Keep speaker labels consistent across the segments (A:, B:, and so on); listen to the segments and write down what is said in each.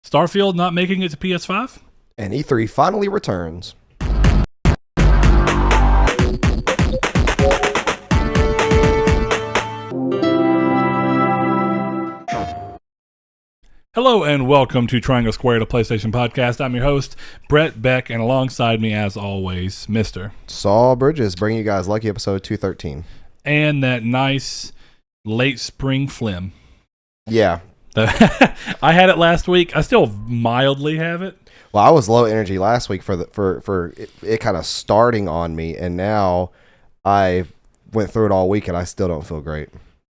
A: Starfield not making it to PS5?
B: And E3 finally returns.
A: Hello and welcome to Triangle Squared, a PlayStation podcast. I'm your host, Brett Beck, and alongside me, as always, Mr.
B: Saul Bridges, bringing you guys Lucky Episode 213.
A: And that nice late spring phlegm.
B: Yeah.
A: I had it last week. I still mildly have it.
B: Well, I was low energy last week for it kind of starting on me, and now I went through it all week, and I still don't feel great.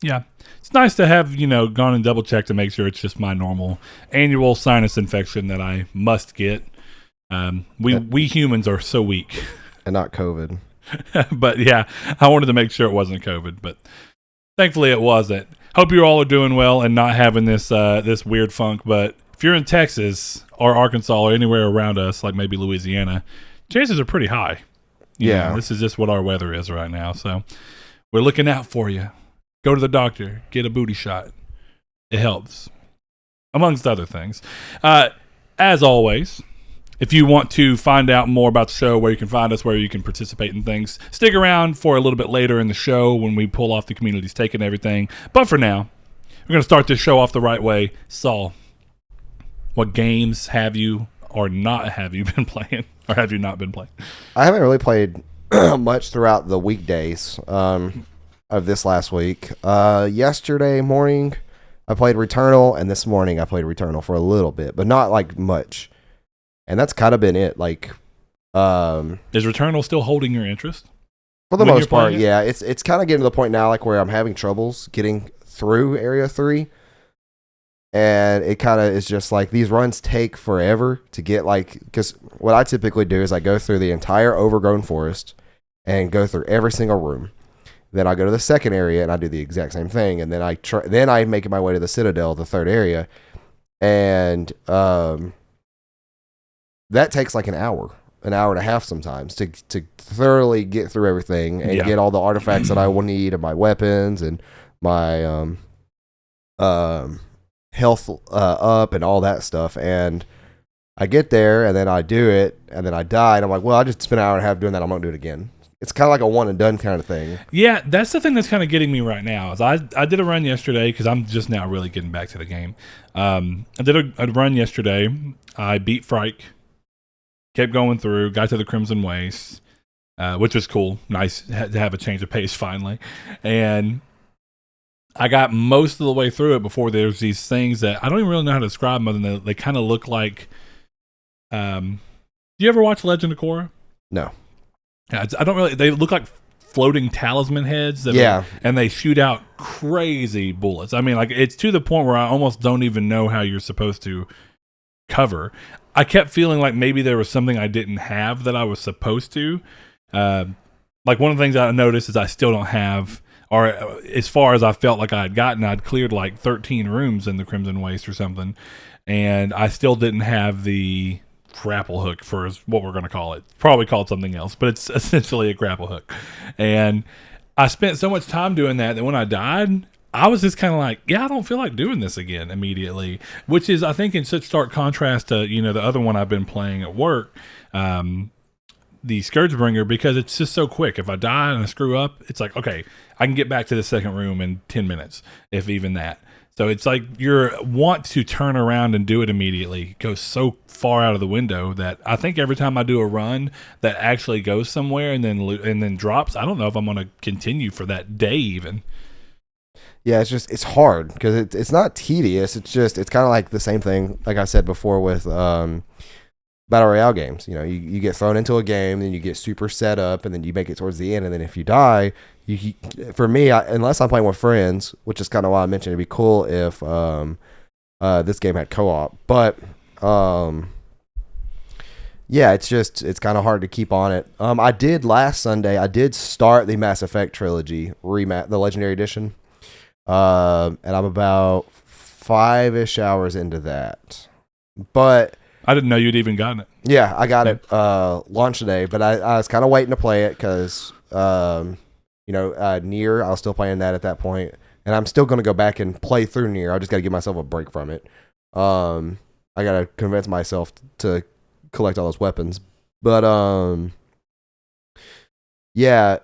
A: Yeah. It's nice to have, gone and double checked to make sure it's just my normal annual sinus infection that I must get. We humans are so weak.
B: And not COVID.
A: But yeah, I wanted to make sure it wasn't COVID, but thankfully it wasn't. Hope you all are doing well and not having this weird funk, but if you're in Texas or Arkansas or anywhere around us, like maybe Louisiana, chances are pretty high.
B: Yeah.
A: This is just what our weather is right now, so we're looking out for you. Go to the doctor, get a booty shot. It helps, amongst other things. As always, if you want to find out more about the show, where you can find us, where you can participate in things, stick around for a little bit later in the show when we pull off the community's take and everything. But for now, we're going to start this show off the right way. Saul, what games have you or not have you been playing, or have you not been playing?
B: I haven't really played much throughout the weekdays of this last week. Yesterday morning, I played Returnal, and this morning I played Returnal for a little bit, but not like much. And that's kind of been it. Like,
A: is Returnal still holding your interest?
B: For the most part, yeah. It's kind of getting to the point now, like where I'm having troubles getting through Area 3, and it kind of is just like these runs take forever to get, like, because what I typically do is I go through the entire overgrown forest and go through every single room. Then I go to the second area and I do the exact same thing, and then I make my way to the Citadel, the third area, and that takes like an hour and a half sometimes to thoroughly get through everything and get all the artifacts that I will need, and my weapons and my health up and all that stuff. And I get there and then I do it and then I die, and I'm like, well, I just spent an hour and a half doing that. I'm not going to do it again. It's kind of like a one and done kind of thing.
A: Yeah, that's the thing that's kind of getting me right now. Is I did a run yesterday because I'm just now really getting back to the game. I did a run yesterday. I beat Frike. Kept going through, got to the Crimson Waste, which was cool. Nice to have a change of pace finally. And I got most of the way through it before there's these things that I don't even really know how to describe them, other than they kind of look like... do you ever watch Legend of Korra?
B: No.
A: I don't really... They look like floating talisman heads. And they shoot out crazy bullets. I mean, like, it's to the point where I almost don't even know how you're supposed to cover. I kept feeling like maybe there was something I didn't have that I was supposed to. Like, one of the things I noticed is I still don't have, or as far as I felt like I had gotten, I'd cleared like 13 rooms in the Crimson Waste or something, and I still didn't have the grapple hook, for what we're going to call it. Probably called something else, but it's essentially a grapple hook. And I spent so much time doing that when I died, I was just kind of like, I don't feel like doing this again immediately, which is, I think, in such stark contrast to, the other one I've been playing at work, the Scourgebringer, because it's just so quick. If I die and I screw up, it's like, okay, I can get back to the second room in 10 minutes, if even that. So it's like you want to turn around and do it immediately goes so far out of the window that I think every time I do a run that actually goes somewhere and then drops, I don't know if I'm going to continue for that day even.
B: Yeah, it's hard because it's not tedious. It's kind of like the same thing, like I said before, with Battle Royale games. You get thrown into a game, then you get super set up, and then you make it towards the end, and then if you die, for me, unless I'm playing with friends, which is kind of why I mentioned it'd be cool if this game had co-op. But yeah, it's kind of hard to keep on it. I did last Sunday. I did start the Mass Effect trilogy, the Legendary Edition. And I'm about 5-ish hours into that. But
A: I didn't know you'd even gotten it.
B: Yeah, I got it launch today, but I was kind of waiting to play it because Nier, I was still playing that at that point, and I'm still going to go back and play through Nier. I just got to give myself a break from it. I I gotta convince myself to collect all those weapons. But yeah,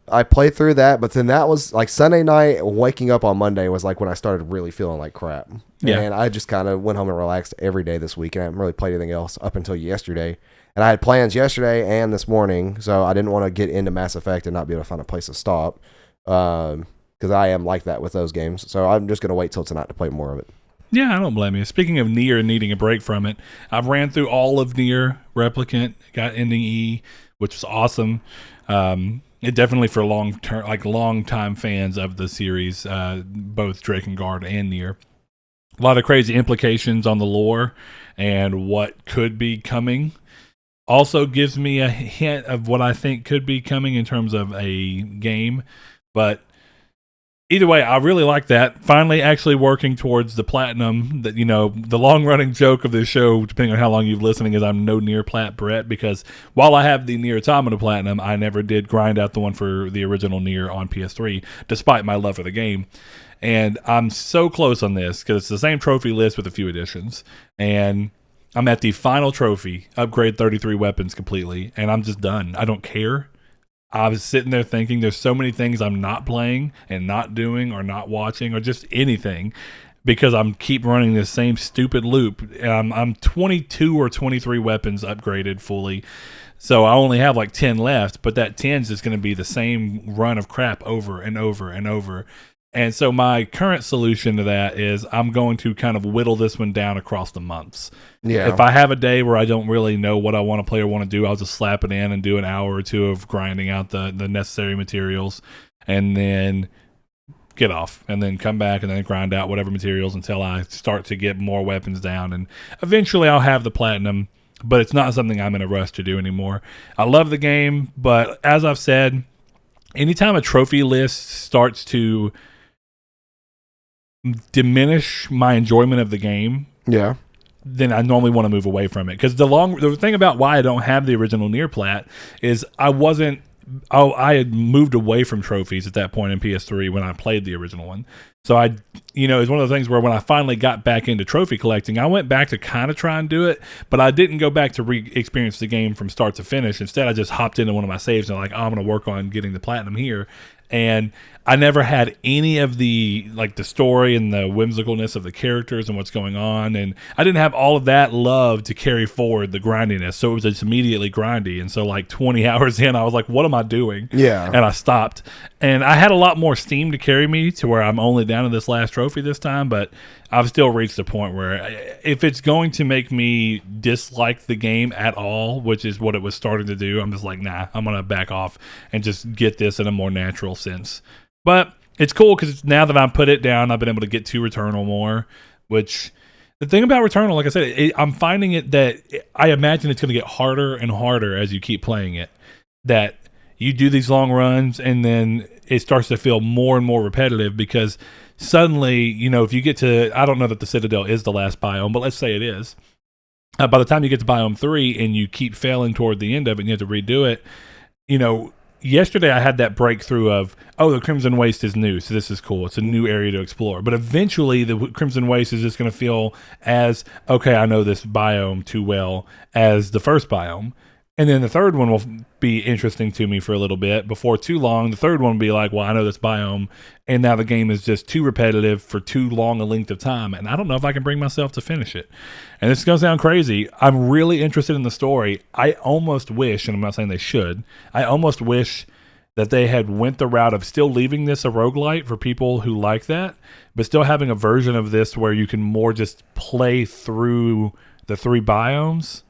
B: I played through that, but then that was like Sunday night. Waking up on Monday was like when I started really feeling like crap. Yeah, and I just kind of went home and relaxed every day this week, and I haven't really played anything else up until yesterday. And I had plans yesterday and this morning, so I didn't want to get into Mass Effect and not be able to find a place to stop. Because I am like that with those games, so I'm just gonna wait till tonight to play more of it.
A: Yeah, I don't blame you. Speaking of Nier and needing a break from it, I've ran through all of Nier Replicant, got ending E, which was awesome. It definitely for long time fans of the series, both Drakengard and Nier. A lot of crazy implications on the lore and what could be coming. Also gives me a hint of what I think could be coming in terms of a game, but either way, I really like that. Finally, actually working towards the platinum. That the long-running joke of this show, depending on how long you've listening, is I'm no Nier Plat Brett, because while I have the Nier Automata Platinum, I never did grind out the one for the original Nier on PS3, despite my love for the game. And I'm so close on this because it's the same trophy list with a few additions, and I'm at the final trophy, upgrade 33 weapons completely, and I'm just done. I don't care. I was sitting there thinking there's so many things I'm not playing and not doing or not watching or just anything because I'm keep running this same stupid loop. I'm 22 or 23 weapons upgraded fully, so I only have like 10 left, but that 10 is just going to be the same run of crap over and over and over. And so my current solution to that is I'm going to kind of whittle this one down across the months. Yeah. If I have a day where I don't really know what I want to play or want to do, I'll just slap it in and do an hour or two of grinding out the necessary materials and then get off and then come back and then grind out whatever materials until I start to get more weapons down. And eventually I'll have the platinum, but it's not something I'm in a rush to do anymore. I love the game, but as I've said, anytime a trophy list starts to diminish my enjoyment of the game, then I normally want to move away from it. Because the thing about why I don't have the original Nier Plat is I had moved away from trophies at that point in PS3 when I played the original one. So it's one of the things where when I finally got back into trophy collecting, I went back to kind of try and do it, but I didn't go back to re-experience the game from start to finish. Instead, I just hopped into one of my saves and I'm going to work on getting the platinum here. And I never had any of the story and the whimsicalness of the characters and what's going on, and I didn't have all of that love to carry forward the grindiness, so it was just immediately grindy. And so 20 hours in, I was like, what am I doing? Yeah. And I stopped. And I had a lot more steam to carry me to where I'm only down to this last trophy this time, but I've still reached a point where if it's going to make me dislike the game at all, which is what it was starting to do, I'm just like, nah, I'm going to back off and just get this in a more natural sense. But it's cool because now that I've put it down, I've been able to get to Returnal more, which the thing about Returnal, like I said, I'm finding it that I imagine it's going to get harder and harder as you keep playing it, that you do these long runs and then it starts to feel more and more repetitive because suddenly, if you get to, I don't know that the Citadel is the last biome, but let's say it is. By the time you get to biome 3 and you keep failing toward the end of it and you have to redo it, yesterday I had that breakthrough of, the Crimson Waste is new, so this is cool. It's a new area to explore. But eventually the Crimson Waste is just going to feel as, okay, I know this biome too well as the first biome. And then the third one will be interesting to me for a little bit. Before too long, the third one will be like, well, I know this biome, and now the game is just too repetitive for too long a length of time, and I don't know if I can bring myself to finish it. And this is going to sound crazy. I'm really interested in the story. I almost wish, and I'm not saying they should, I almost wish that they had went the route of still leaving this a roguelite for people who like that, but still having a version of this where you can more just play through the 3 biomes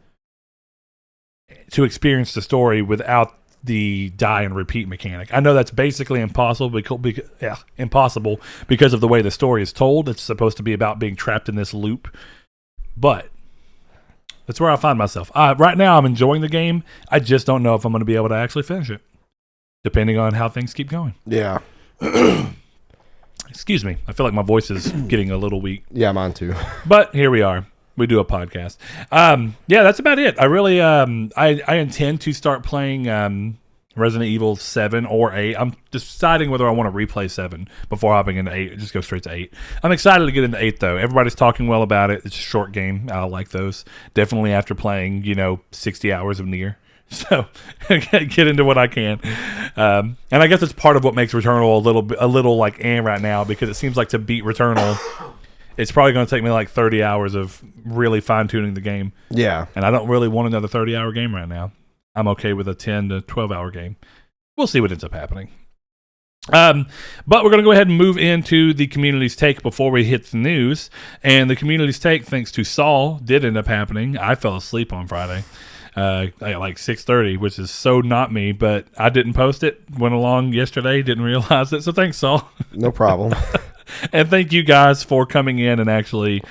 A: to experience the story without the die and repeat mechanic. I know that's basically impossible because of the way the story is told. It's supposed to be about being trapped in this loop, but that's where I find myself. Right now, I'm enjoying the game. I just don't know if I'm going to be able to actually finish it, depending on how things keep going.
B: Yeah.
A: Excuse me. I feel like my voice is getting a little weak.
B: Yeah, mine too.
A: But here we are. We do a podcast. Yeah, that's about it. I really, I intend to start playing Resident Evil 7 or 8. I'm deciding whether I want to replay 7 before hopping into 8. Just go straight to 8. I'm excited to get into 8, though. Everybody's talking well about it. It's a short game. I like those. Definitely after playing, 60 hours of Nier. So get into what I can. And I guess it's part of what makes Returnal a little like right now, because it seems like to beat Returnal, it's probably going to take me like 30 hours of really fine-tuning the game.
B: Yeah.
A: And I don't really want another 30-hour game right now. I'm okay with a 10 to 12-hour game. We'll see what ends up happening. But we're going to go ahead and move into the community's take before we hit the news. And the community's take, thanks to Saul, did end up happening. I fell asleep on Friday at like 6:30, which is so not me, but I didn't post it. Went along yesterday, didn't realize it. So thanks, Saul.
B: No problem.
A: And thank you guys for coming in and actually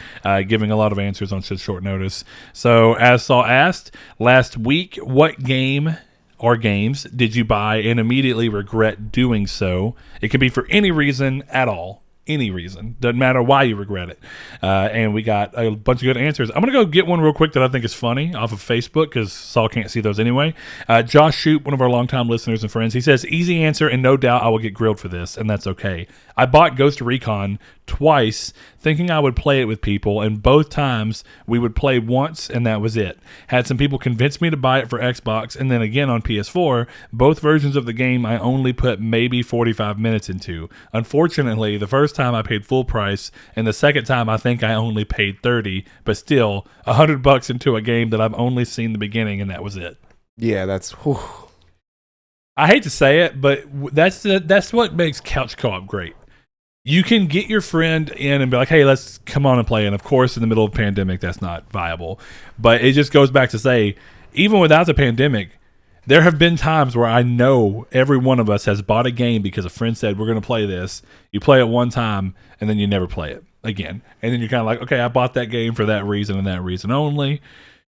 A: giving a lot of answers on such short notice. So as Saul asked last week, what game or games did you buy and immediately regret doing so? It can be for any reason at all. Any reason. Doesn't matter why you regret it. And we got a bunch of good answers. I'm going to go get one real quick that I think is funny off of Facebook, because Saul can't see those anyway. Josh Shoup, one of our longtime listeners and friends, he says, easy answer, and no doubt I will get grilled for this, and that's okay. I bought Ghost Recon twice thinking I would play it with people, and both times we would play once and that was it. Had some people convince me to buy it for Xbox and then again on PS4. Both versions of the game I only put maybe 45 minutes into. Unfortunately, the first time I paid full price, and the second time I think I only paid 30, but still $100 into a game that I've only seen the beginning and that was it.
B: Yeah, that's whew.
A: I hate to say it, but that's what makes couch co-op great. You can get your friend in and be like, hey, let's come on and play. And of course, in the middle of a pandemic, that's not viable. But it just goes back to say, even without the pandemic, there have been times where I know every one of us has bought a game because a friend said, we're going to play this. You play it one time, and then you never play it again. And then you're kind of like, okay, I bought that game for that reason and that reason only.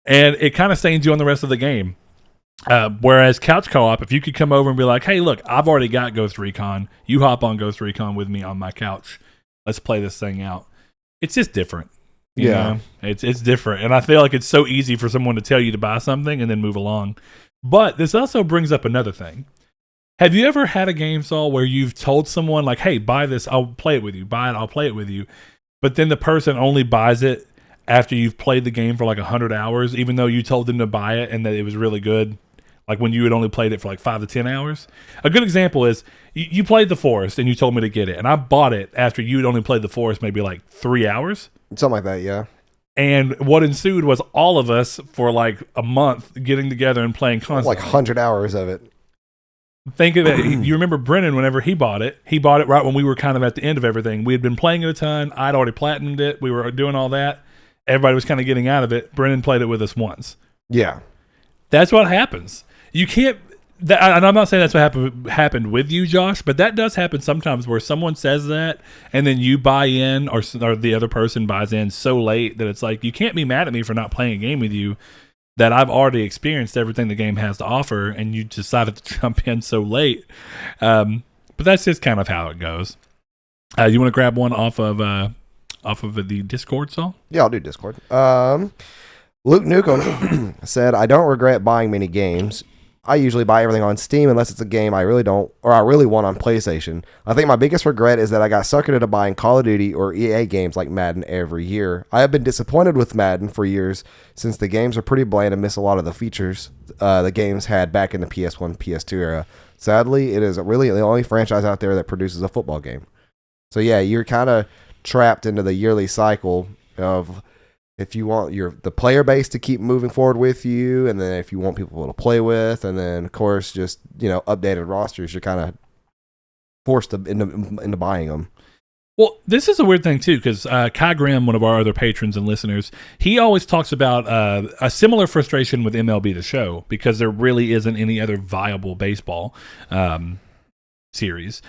A: And it kind of stains you on the rest of the game. Whereas couch co-op, if you could come over and be like, hey, look, I've already got Ghost Recon. You hop on Ghost Recon with me on my couch. Let's play this thing out. It's just different. You know? It's different. And I feel like it's so easy for someone to tell you to buy something and then move along. But this also brings up another thing. Have you ever had a game, Saul, where you've told someone like, hey, buy this, I'll play it with you. Buy it, I'll play it with you. But then the person only buys it after you've played the game for like 100 hours, even though you told them to buy it and that it was really good? Like when you had only played it for like 5 to 10 hours. A good example is you played The Forest and you told me to get it. And I bought it after you had only played The Forest maybe like 3 hours.
B: Something like that, yeah.
A: And what ensued was all of us for like a month getting together and playing constantly.
B: Like 100 hours of it.
A: Think of it. You remember Brennan, whenever he bought it right when we were kind of at the end of everything. We had been playing it a ton. I'd already platinumed it. We were doing all that. Everybody was kind of getting out of it. Brennan played it with us once.
B: Yeah.
A: That's what happens. You can't, and I'm not saying that's what happened with you, Josh, but that does happen sometimes where someone says that and then you buy in or the other person buys in so late that it's like, you can't be mad at me for not playing a game with you that I've already experienced everything the game has to offer and you decided to jump in so late. But that's just kind of how it goes. You want to grab one off of the Discord, Saul?
B: Yeah, I'll do Discord. Luke Newcomb said, I don't regret buying many games. I usually buy everything on Steam unless it's a game I really want on PlayStation. I think my biggest regret is that I got suckered into buying Call of Duty or EA games like Madden every year. I have been disappointed with Madden for years since the games are pretty bland and miss a lot of the features the games had back in the PS1, PS2 era. Sadly, it is really the only franchise out there that produces a football game. So yeah, you're kind of trapped into the yearly cycle of if you want the player base to keep moving forward with you, and then if you want people to play with, and then of course just updated rosters, you're kind of forced into buying them.
A: Well, this is a weird thing too, because Kai Grimm, one of our other patrons and listeners, he always talks about a similar frustration with MLB The Show because there really isn't any other viable baseball series.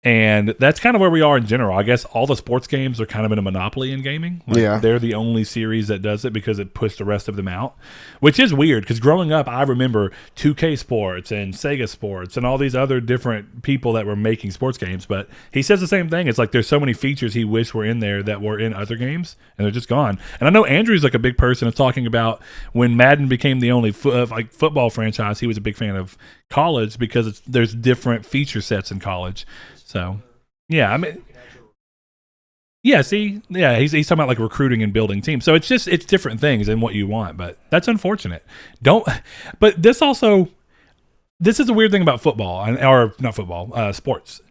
A: And that's kind of where we are in general. I guess all the sports games are kind of in a monopoly in gaming. Like, they're the only series that does it because it pushed the rest of them out, which is weird because growing up, I remember 2K Sports and Sega Sports and all these other different people that were making sports games. But he says the same thing. It's like there's so many features he wished were in there that were in other games, and they're just gone. And I know Andrew's like a big person of talking about when Madden became the only football franchise, he was a big fan of college because there's different feature sets in college. So, yeah, I mean, he's talking about like recruiting and building teams. So it's different things than what you want, but that's unfortunate. But this is a weird thing about football, or not football, sports.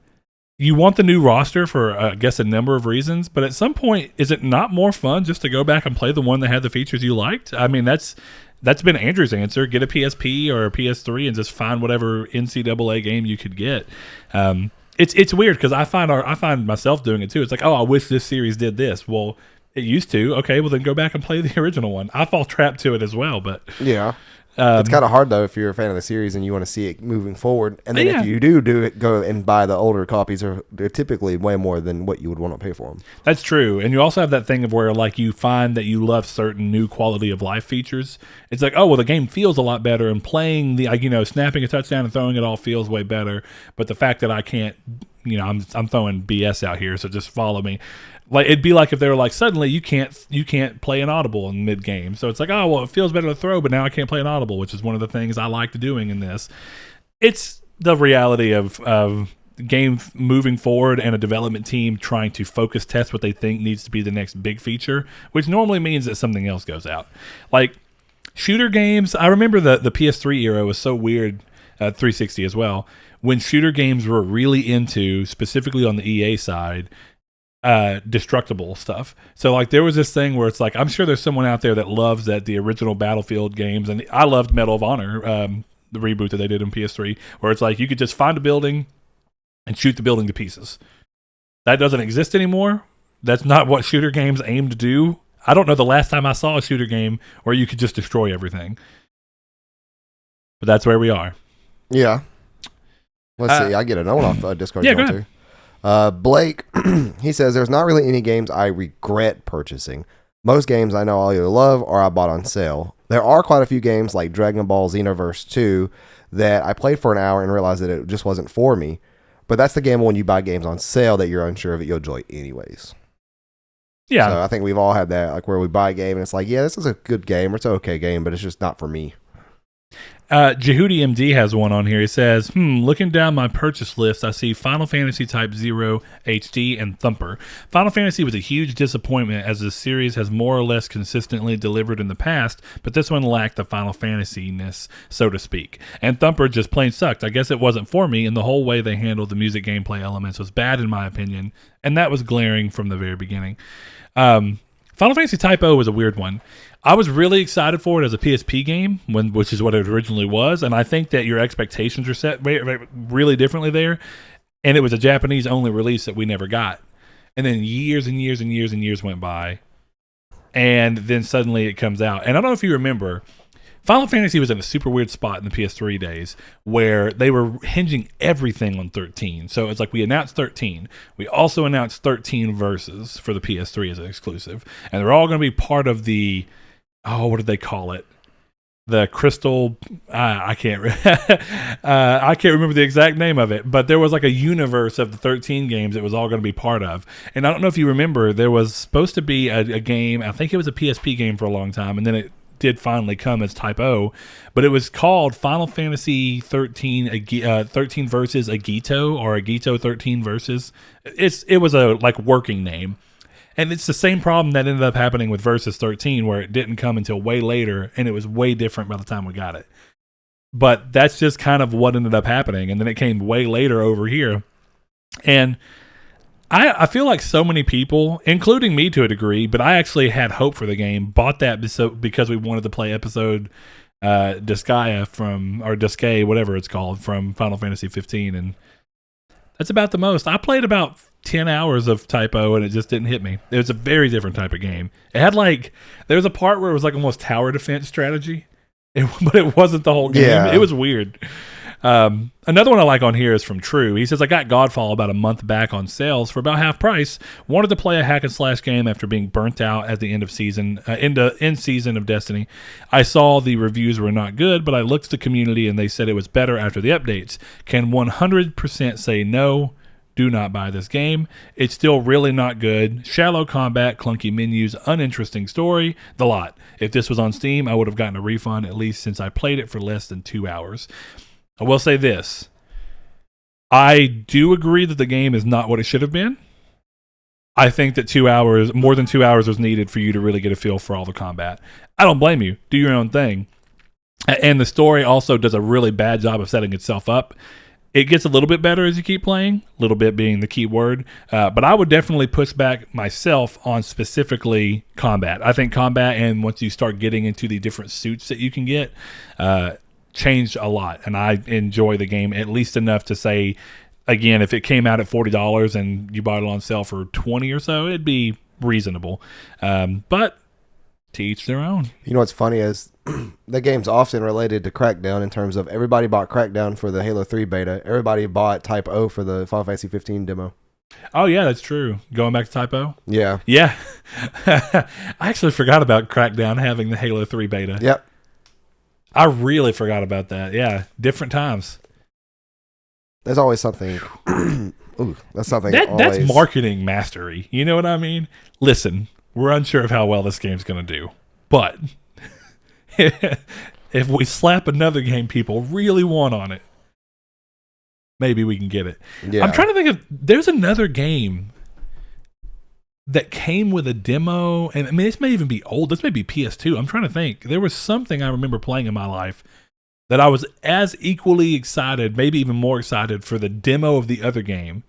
A: You want the new roster for, I guess, a number of reasons, but at some point, is it not more fun just to go back and play the one that had the features you liked? I mean, that's been Andrew's answer. Get a PSP or a PS3 and just find whatever NCAA game you could get. It's weird because I find myself doing it too. It's like, oh, I wish this series did this. Well, it used to. Okay, well then go back and play the original one. I fall trapped to it as well, but
B: yeah. It's kind of hard though if you're a fan of the series and you want to see it moving forward. And then if you do it, go and buy the older copies. They're typically way more than what you would want to pay for them.
A: That's true. And you also have that thing of where like you find that you love certain new quality of life features. It's like, oh well, the game feels a lot better, and playing snapping a touchdown and throwing it all feels way better. But the fact that I can't, I'm throwing BS out here, so just follow me. Like it'd be like if they were like suddenly you can't play an audible in mid game, so it's like, oh well, it feels better to throw, but now I can't play an audible, which is one of the things I liked doing in this. It's the reality of game moving forward and a development team trying to focus test what they think needs to be the next big feature, which normally means that something else goes out. Like shooter games, I remember the PS3 era was so weird, 360 as well, when shooter games were really into, specifically on the EA side, destructible stuff. So like there was this thing where it's like, I'm sure there's someone out there that loves the original Battlefield games, and I loved Medal of Honor, the reboot that they did in PS3, where it's like you could just find a building and shoot the building to pieces. That doesn't exist anymore. That's not what shooter games aim to do. I don't know the last time I saw a shooter game where you could just destroy everything. But that's where we are.
B: Yeah. Let's see. I get another one off Discord.
A: Yeah, go ahead.
B: Blake, he says, there's not really any games I regret purchasing. Most games I know I either love or I bought on sale. There are quite a few games like Dragon Ball Xenoverse 2 that I played for an hour and realized that it just wasn't for me. But that's the game when you buy games on sale that you're unsure of it, you'll enjoy anyways. Yeah. So I think we've all had that, like where we buy a game and it's like, yeah, this is a good game or it's an okay game, but it's just not for me.
A: Jehudi MD has one on here. He says, looking down my purchase list, I see Final Fantasy Type 0, HD, and Thumper. Final Fantasy was a huge disappointment as the series has more or less consistently delivered in the past, but this one lacked the Final Fantasy-ness, so to speak. And Thumper just plain sucked. I guess it wasn't for me, and the whole way they handled the music gameplay elements was bad in my opinion, and that was glaring from the very beginning. Final Fantasy Type O was a weird one. I was really excited for it as a PSP game, which is what it originally was, and I think that your expectations are set really differently there, and it was a Japanese-only release that we never got. And then years and years and years and years went by, and then suddenly it comes out. And I don't know if you remember, Final Fantasy was in a super weird spot in the PS3 days where they were hinging everything on 13. So it's like we announced 13. We also announced 13 Versus for the PS3 as an exclusive. And they're all going to be part of the... what did they call it? The Crystal, I can't remember the exact name of it, but there was like a universe of the 13 games it was all going to be part of. And I don't know if you remember, there was supposed to be a game, I think it was a PSP game for a long time, and then it did finally come as Type O, but it was called Final Fantasy 13 13 Versus Agito, or Agito 13 Versus. It was a like working name. And it's the same problem that ended up happening with Versus 13, where it didn't come until way later, and it was way different by the time we got it. But that's just kind of what ended up happening, and then it came way later over here. And I feel like so many people, including me to a degree, but I actually had hope for the game, bought that because we wanted to play episode Disgaea, whatever it's called, from Final Fantasy 15, and that's about the most. I played about 10 hours of Type O and it just didn't hit me. It was a very different type of game. It had there was a part where it was like almost tower defense strategy, but it wasn't the whole game. Yeah. It was weird. Another one I like on here is from True. He says, I got Godfall about a month back on sales for about half price. Wanted to play a hack and slash game after being burnt out at the end season of Destiny. I saw the reviews were not good, but I looked at the community and they said it was better after the updates. Can 100% say no? Do not buy this game. It's still really not good. Shallow combat, clunky menus, uninteresting story, the lot. If this was on Steam, I would have gotten a refund, at least since I played it for less than 2 hours. I will say this. I do agree that the game is not what it should have been. I think that more than 2 hours was needed for you to really get a feel for all the combat. I don't blame you. Do your own thing. And the story also does a really bad job of setting itself up. It gets a little bit better as you keep playing, a little bit being the key word. But I would definitely push back myself on specifically combat. I think combat, and once you start getting into the different suits that you can get, changed a lot. And I enjoy the game at least enough to say, again, if it came out at $40 and you bought it on sale for $20 or so, it'd be reasonable. But to each their own.
B: You know what's funny is the game's often related to Crackdown in terms of everybody bought Crackdown for the Halo 3 beta. Everybody bought Type O for the Final Fantasy 15 demo.
A: Oh, yeah, that's true. Going back to Type O?
B: Yeah.
A: Yeah. I actually forgot about Crackdown having the Halo 3 beta.
B: Yep.
A: I really forgot about that. Yeah. Different times.
B: There's always something. Ooh, that's something.
A: That's marketing mastery. You know what I mean? Listen, we're unsure of how well this game's going to do. But if we slap another game people really want on it, maybe we can get it. Yeah. I'm trying to think of, there's another game that came with a demo, and I mean, this may even be old. This may be PS2. I'm trying to think. There was something I remember playing in my life that I was as equally excited, maybe even more excited for the demo of the other game.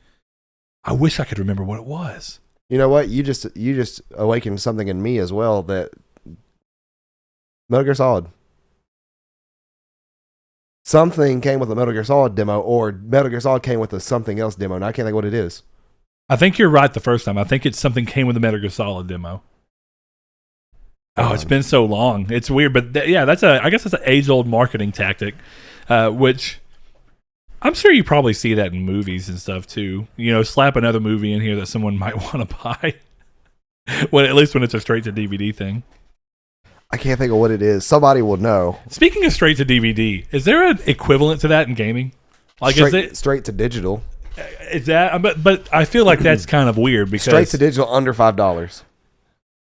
A: I wish I could remember what it was.
B: You know what? You just awakened something in me as well, that Metal Gear Solid. Something came with a Metal Gear Solid demo, or Metal Gear Solid came with a something else demo, and I can't think what it is.
A: I think you're right the first time. I think it's something came with the Metal Gear Solid demo. Oh, it's been so long. It's weird, but yeah, I guess that's an age-old marketing tactic, which I'm sure you probably see that in movies and stuff too. You know, slap another movie in here that someone might want to buy. Well, at least when it's a straight-to-DVD thing.
B: I can't think of what it is. Somebody will know.
A: Speaking of straight-to-DVD, is there an equivalent to that in gaming? Like,
B: straight to digital.
A: Is that? But I feel like that's kind of weird because
B: straight to digital under $5.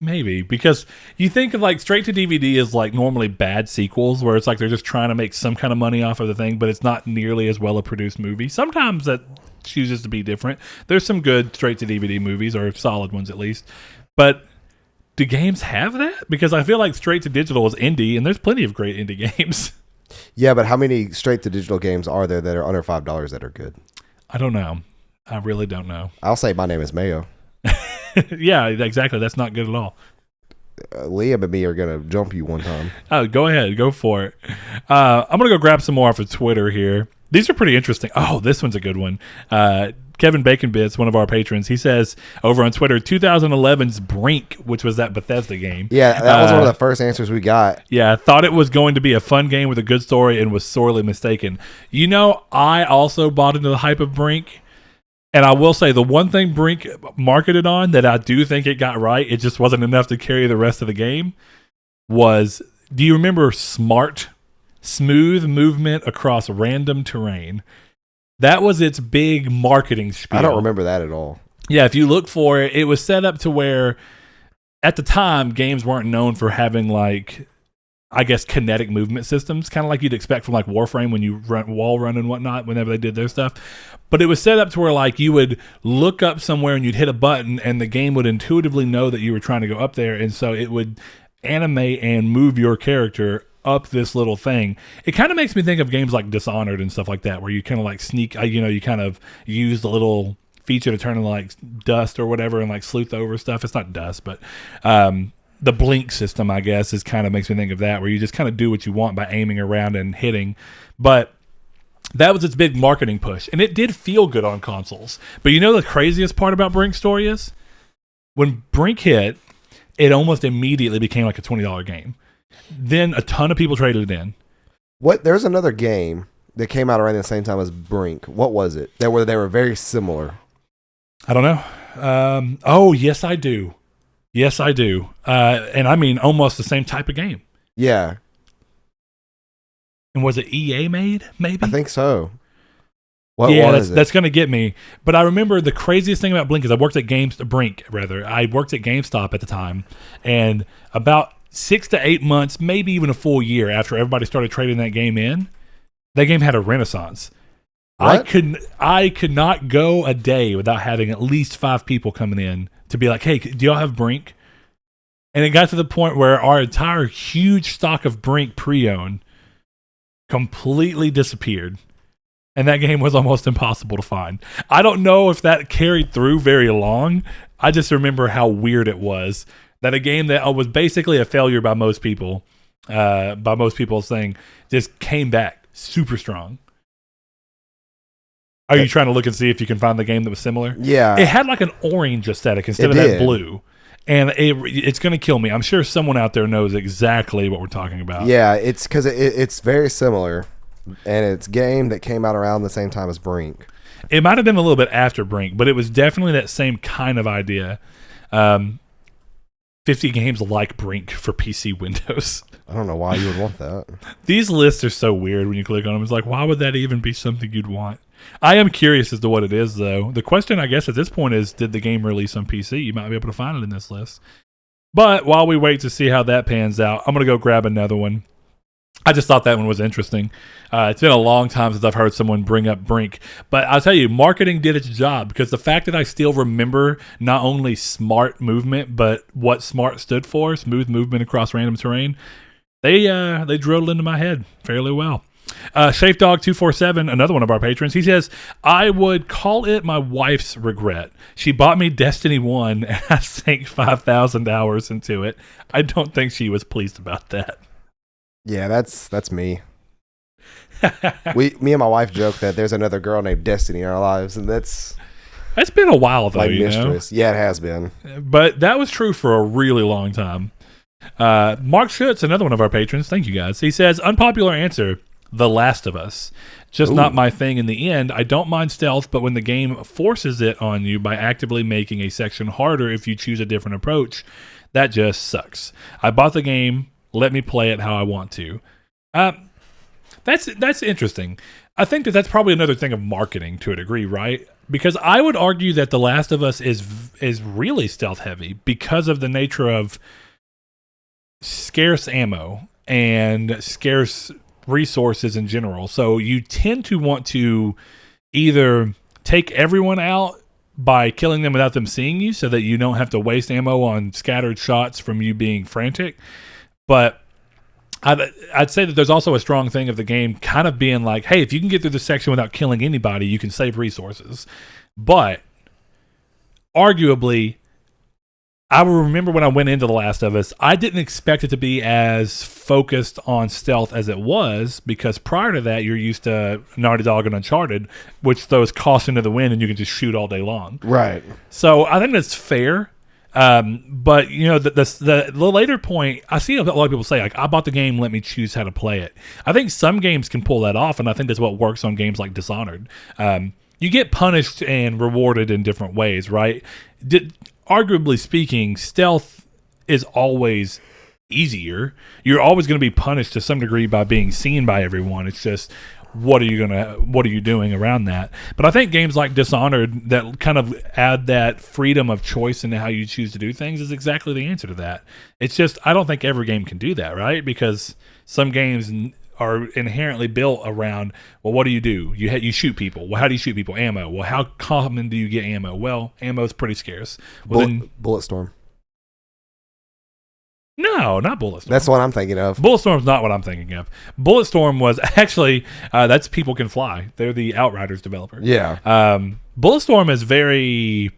A: Maybe because you think of like straight to DVD as like normally bad sequels where it's like they're just trying to make some kind of money off of the thing, but it's not nearly as well a produced movie. Sometimes that chooses to be different. There's some good straight to DVD movies, or solid ones at least. But do games have that? Because I feel like straight to digital is indie, and there's plenty of great indie games.
B: Yeah, but how many straight to digital games are there that are under $5 that are good?
A: I don't know. I really don't know.
B: I'll say My Name is Mayo.
A: Yeah, exactly. That's not good at all.
B: Liam and me are going to jump you one time.
A: Oh, go ahead. Go for it. I'm going to go grab some more off of Twitter here. These are pretty interesting. Oh, this one's a good one. Kevin Bacon Bits, one of our patrons, he says over on Twitter, 2011's Brink, which was that Bethesda game.
B: Yeah, that was one of the first answers we got.
A: Yeah, thought it was going to be a fun game with a good story and was sorely mistaken. You know, I also bought into the hype of Brink. And I will say the one thing Brink marketed on that I do think it got right, it just wasn't enough to carry the rest of the game, was, do you remember SMART? Smooth movement across random terrain. That was its big marketing spiel.
B: I don't remember that at all.
A: Yeah, if you look for it, it was set up to where at the time games weren't known for having like, I guess, kinetic movement systems, kind of like you'd expect from like Warframe when you wall run and whatnot whenever they did their stuff. But it was set up to where like you would look up somewhere and you'd hit a button and the game would intuitively know that you were trying to go up there, and so it would animate and move your character up this little thing. It kind of makes me think of games like Dishonored and stuff like that, where you kind of like sneak, you kind of use the little feature to turn into like dust or whatever and like sleuth over stuff. It's not dust, but the blink system, I guess, is kind of makes me think of that, where you just kind of do what you want by aiming around and hitting. But that was its big marketing push, and it did feel good on consoles. But you know the craziest part about Brink's story is? When Brink hit, it almost immediately became like a $20 game. Then a ton of people traded it in.
B: There's another game that came out around the same time as Brink. What was it? They were very similar.
A: I don't know. Oh, yes, I do. Yes, I do. And I mean almost the same type of game.
B: Yeah.
A: And was it EA made, maybe?
B: I think so.
A: That's going to get me. But I remember the craziest thing about Brink is I worked at Brink. I worked at GameStop at the time. And about 6 to 8 months, maybe even a full year after everybody started trading that game in, that game had a renaissance. What? I could not go a day without having at least 5 people coming in to be like, hey, do y'all have Brink? And it got to the point where our entire huge stock of Brink pre-owned completely disappeared. And that game was almost impossible to find. I don't know if that carried through very long. I just remember how weird it was that a game that was basically a failure by most people, by most people's thing, just came back super strong. Are you trying to look and see if you can find the game that was similar?
B: Yeah.
A: It had like an orange aesthetic instead of that blue. And it's going to kill me. I'm sure someone out there knows exactly what we're talking about.
B: Yeah, it's because it's very similar. And it's a game that came out around the same time as Brink.
A: It might have been a little bit after Brink, but it was definitely that same kind of idea. 50 games like Brink for PC Windows.
B: I don't know why you would want that.
A: These lists are so weird when you click on them. It's like, why would that even be something you'd want? I am curious as to what it is, though. The question, I guess, at this point is, did the game release on PC? You might be able to find it in this list. But while we wait to see how that pans out, I'm going to go grab another one. I just thought that one was interesting. It's been a long time since I've heard someone bring up Brink. But I'll tell you, marketing did its job, because the fact that I still remember not only smart movement, but what SMART stood for, smooth movement across random terrain, they drilled into my head fairly well. ShafeDog247, another one of our patrons, he says, I would call it my wife's regret. She bought me Destiny 1 and I sank 5,000 hours into it. I don't think she was pleased about that.
B: Yeah, that's me. Me and my wife joke that there's another girl named Destiny in our lives, and that's
A: been a while though.
B: Like mistress. Yeah, it has been.
A: But that was true for a really long time. Mark Schutz, another one of our patrons, thank you guys. He says, unpopular answer, The Last of Us. Just not my thing in the end. I don't mind stealth, but when the game forces it on you by actively making a section harder if you choose a different approach, that just sucks. I bought the game. Let me play it how I want to. That's interesting. I think that's probably another thing of marketing to a degree, right? Because I would argue that The Last of Us is really stealth heavy because of the nature of scarce ammo and scarce resources in general. So you tend to want to either take everyone out by killing them without them seeing you so that you don't have to waste ammo on scattered shots from you being frantic. But I'd say that there's also a strong thing of the game kind of being like, hey, if you can get through this section without killing anybody, you can save resources. But arguably, I remember when I went into The Last of Us, I didn't expect it to be as focused on stealth as it was, because prior to that, you're used to Naughty Dog and Uncharted, which throws caution to the wind and you can just shoot all day long.
B: Right.
A: So I think that's fair. But you know, the later point, I see a lot of people say, like, I bought the game, let me choose how to play it. I think some games can pull that off, and I think that's what works on games like Dishonored. You get punished and rewarded in different ways, right? Arguably speaking, stealth is always easier. You're always going to be punished to some degree by being seen by everyone. It's just, what are you doing around that? But I think games like Dishonored that kind of add that freedom of choice into how you choose to do things is exactly the answer to that. It's just, I don't think every game can do that, right? Because some games are inherently built around, well, what do? You shoot people. Well, how do you shoot people? Ammo. Well, how common do you get ammo? Well, ammo is pretty scarce. Well,
B: Bulletstorm.
A: No, not Bulletstorm.
B: That's what I'm thinking of.
A: Bulletstorm's not what I'm thinking of. Bulletstorm was actually, that's People Can Fly. They're the Outriders developer.
B: Yeah.
A: Bulletstorm is very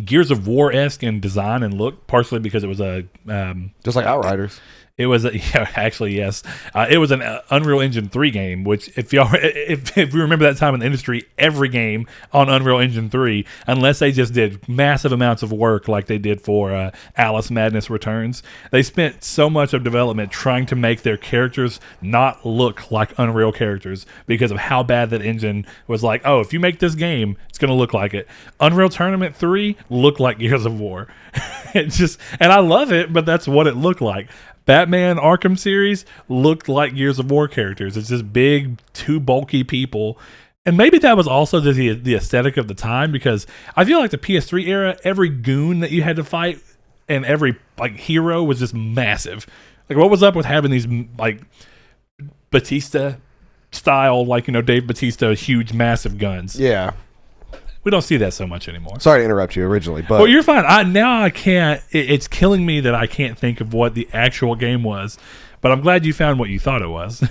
A: Gears of War-esque in design and look, partially because it was
B: just like Outriders.
A: It was actually yes. It was an Unreal Engine 3 game, which if you remember that time in the industry, every game on Unreal Engine 3, unless they just did massive amounts of work like they did for Alice Madness Returns, they spent so much of development trying to make their characters not look like Unreal characters because of how bad that engine was. Like, oh, if you make this game, it's going to look like it. Unreal Tournament 3 looked like Gears of War. And I love it, but that's what it looked like. Batman Arkham series looked like Gears of War characters. It's just big, too bulky people. And maybe that was also the aesthetic of the time, because I feel like the PS3 era, every goon that you had to fight and every like hero was just massive. Like, what was up with having these like Batista style, like, Dave Batista, huge, massive guns?
B: Yeah.
A: We don't see that so much anymore.
B: Sorry to interrupt you originally, but...
A: Well, you're fine. I can't... It's killing me that I can't think of what the actual game was, but I'm glad you found what you thought it was.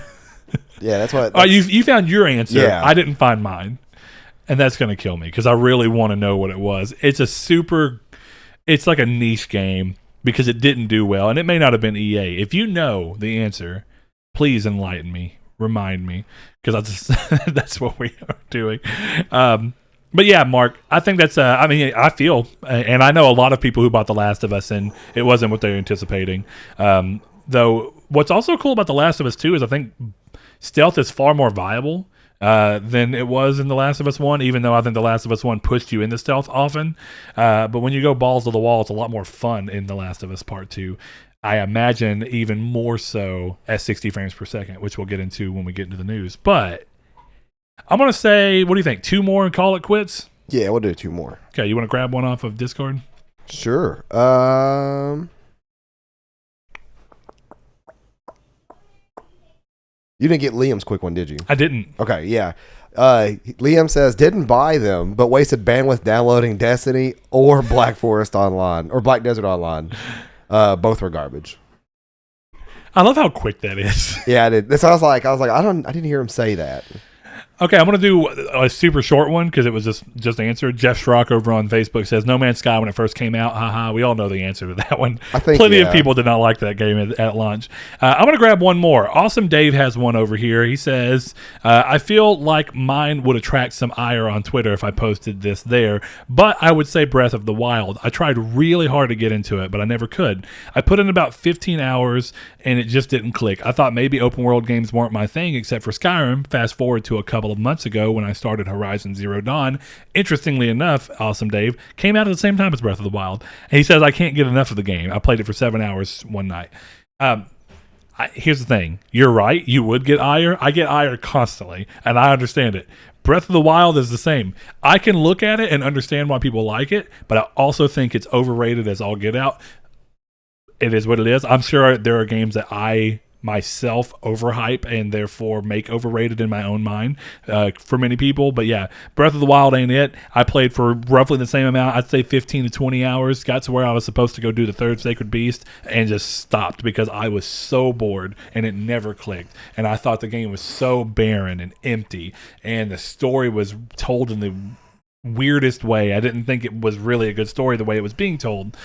B: Yeah, that's what...
A: You found your answer.
B: Yeah.
A: I didn't find mine, and that's going to kill me, because I really want to know what it was. It's like a niche game, because it didn't do well, and it may not have been EA. If you know the answer, please enlighten me. Remind me, because that's what we are doing. But yeah, Mark, I think that's, I feel, and I know a lot of people who bought The Last of Us, and it wasn't what they were anticipating. Though, what's also cool about The Last of Us 2 is I think stealth is far more viable than it was in The Last of Us 1, even though I think The Last of Us 1 pushed you into stealth often. But when you go balls to the wall, it's a lot more fun in The Last of Us Part 2. I imagine even more so at 60 frames per second, which we'll get into when we get into the news. But... I'm going to say, what do you think? 2 more and call it quits?
B: Yeah, we'll do 2 more.
A: Okay, you want to grab one off of Discord?
B: Sure. You didn't get Liam's quick one, did you?
A: I didn't.
B: Okay, yeah. Liam says, didn't buy them, but wasted bandwidth downloading Destiny or Black Forest Online, or Black Desert Online. Both were garbage.
A: I love how quick that is.
B: Yeah, I did. That's what I was like, I didn't hear him say that.
A: Okay, I'm going to do a super short one because it was just answered. Jeff Schrock over on Facebook says, No Man's Sky when it first came out. Haha, we all know the answer to that one.
B: I think
A: Plenty of people did not like that game at launch. I'm going to grab one more. Awesome Dave has one over here. He says, I feel like mine would attract some ire on Twitter if I posted this there, but I would say Breath of the Wild. I tried really hard to get into it, but I never could. I put in about 15 hours, and it just didn't click. I thought maybe open world games weren't my thing, except for Skyrim. Fast forward to a couple of months ago when I started Horizon Zero Dawn. Interestingly enough, Awesome Dave came out at the same time as Breath of the Wild. And he says, I can't get enough of the game. I played it for 7 hours one night. Here's the thing. You're right. You would get ire. I get ire constantly, and I understand it. Breath of the Wild is the same. I can look at it and understand why people like it, but I also think it's overrated as all get out. It is what it is. I'm sure there are games that I myself overhype and therefore make overrated in my own mind for many people. But yeah, Breath of the Wild ain't it. I played for roughly the same amount. I'd say 15 to 20 hours. Got to where I was supposed to go do the third Sacred Beast and just stopped because I was so bored and it never clicked. And I thought the game was so barren and empty and the story was told in the weirdest way. I didn't think it was really a good story the way it was being told.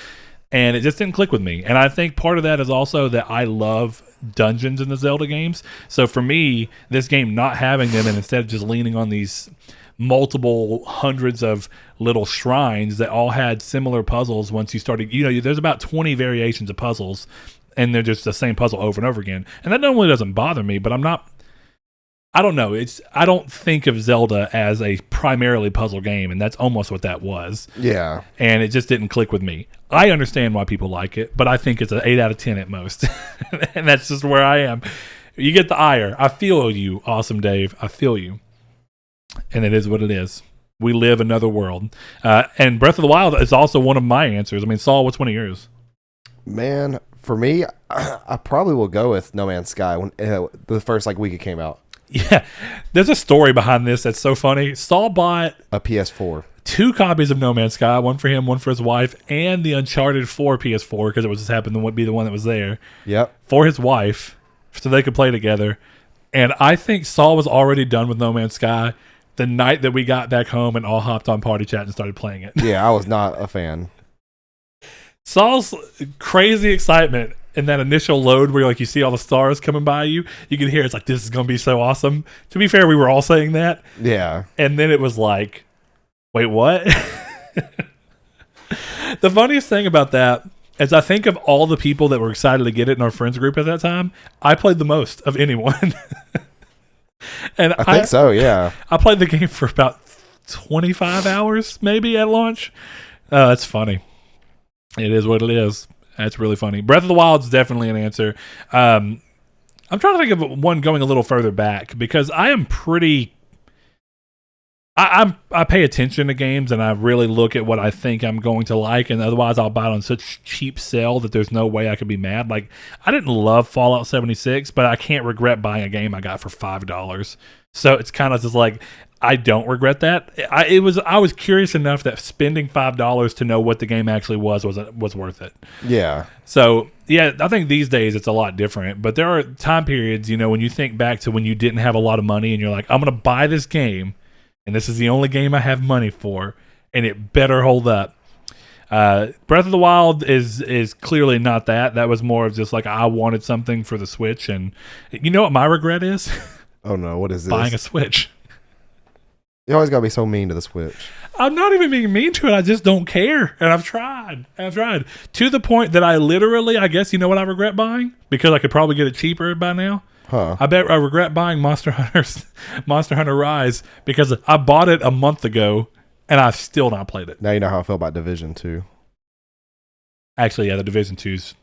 A: And it just didn't click with me. And I think part of that is also that I love dungeons in the Zelda games. So for me, this game not having them and instead of just leaning on these multiple hundreds of little shrines that all had similar puzzles once you started, there's about 20 variations of puzzles and they're just the same puzzle over and over again. And that normally doesn't bother me, but I don't know. I don't think of Zelda as a primarily puzzle game, and that's almost what that was.
B: Yeah.
A: And it just didn't click with me. I understand why people like it, but I think it's an 8 out of 10 at most. And that's just where I am. You get the ire. I feel you, Awesome Dave. I feel you. And it is what it is. We live another world. And Breath of the Wild is also one of my answers. I mean, Saul, what's one of yours?
B: Man, for me, I probably will go with No Man's Sky when the first week it came out.
A: Yeah, there's a story behind this that's so funny. Saul bought
B: a PS4,
A: 2 copies of No Man's Sky, one for him, one for his wife, and the Uncharted 4 PS4 because it was just happened to be the one that was there.
B: Yep,
A: for his wife, so they could play together. And I think Saul was already done with No Man's Sky the night that we got back home and all hopped on Party Chat and started playing it.
B: Yeah, I was not a fan.
A: Saul's crazy excitement in that initial load where like you see all the stars coming by you can hear it's like, this is going to be so awesome. To be fair, we were all saying that.
B: Yeah.
A: And then it was like, wait, what? The funniest thing about that is I think of all the people that were excited to get it in our friends group at that time, I played the most of anyone. And
B: I think so, yeah.
A: I played the game for about 25 hours maybe at launch. That's funny. It is what it is. That's really funny. Breath of the Wild is definitely an answer. I'm trying to think of one going a little further back because I am pretty... I pay attention to games and I really look at what I think I'm going to like, and otherwise I'll buy it on such cheap sale that there's no way I could be mad. Like, I didn't love Fallout 76, but I can't regret buying a game I got for $5. So it's kind of just like, I don't regret that. I was curious enough that spending $5 to know what the game actually was worth it.
B: Yeah.
A: So yeah, I think these days it's a lot different. But there are time periods, when you think back to when you didn't have a lot of money and you're like, I'm going to buy this game, and this is the only game I have money for, and it better hold up. Breath of the Wild is clearly not that. That was more of just like, I wanted something for the Switch, and you know what my regret is?
B: Oh no, what is this?
A: Buying a Switch.
B: You always gotta be so mean to the Switch.
A: I'm not even being mean to it. I just don't care, and I've tried to the point that I literally, I guess, you know what I regret buying, because I could probably get it cheaper by now.
B: Huh.
A: I bet I regret buying Monster Hunter Rise, because I bought it a month ago and I've still not played it.
B: Now you know how I feel about Division 2.
A: Actually, yeah, the Division 2's...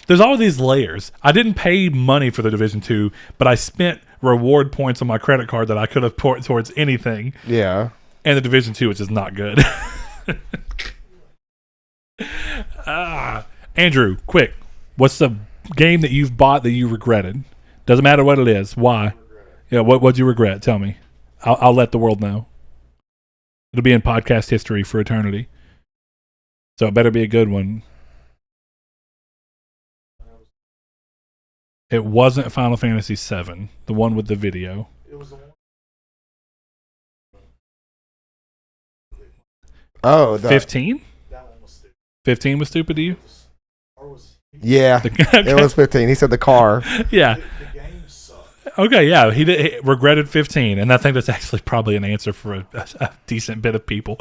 A: There's all these layers. I didn't pay money for the Division 2, but I spent reward points on my credit card that I could have put towards anything.
B: Yeah.
A: And the Division 2, which is not good. Andrew, quick. What's the game that you've bought that you regretted? Doesn't matter what it is. Why? Yeah, what'd you regret? Tell me. I'll let the world know. It'll be in podcast history for eternity. So it better be a good one. It wasn't Final Fantasy VII, the one with the video. It was the one.
B: Oh,
A: 15? That one was stupid. 15 was stupid to you?
B: Yeah, it was 15. He said the car.
A: Yeah. The game sucked. Okay, yeah, he regretted 15, and I think that's actually probably an answer for a decent bit of people.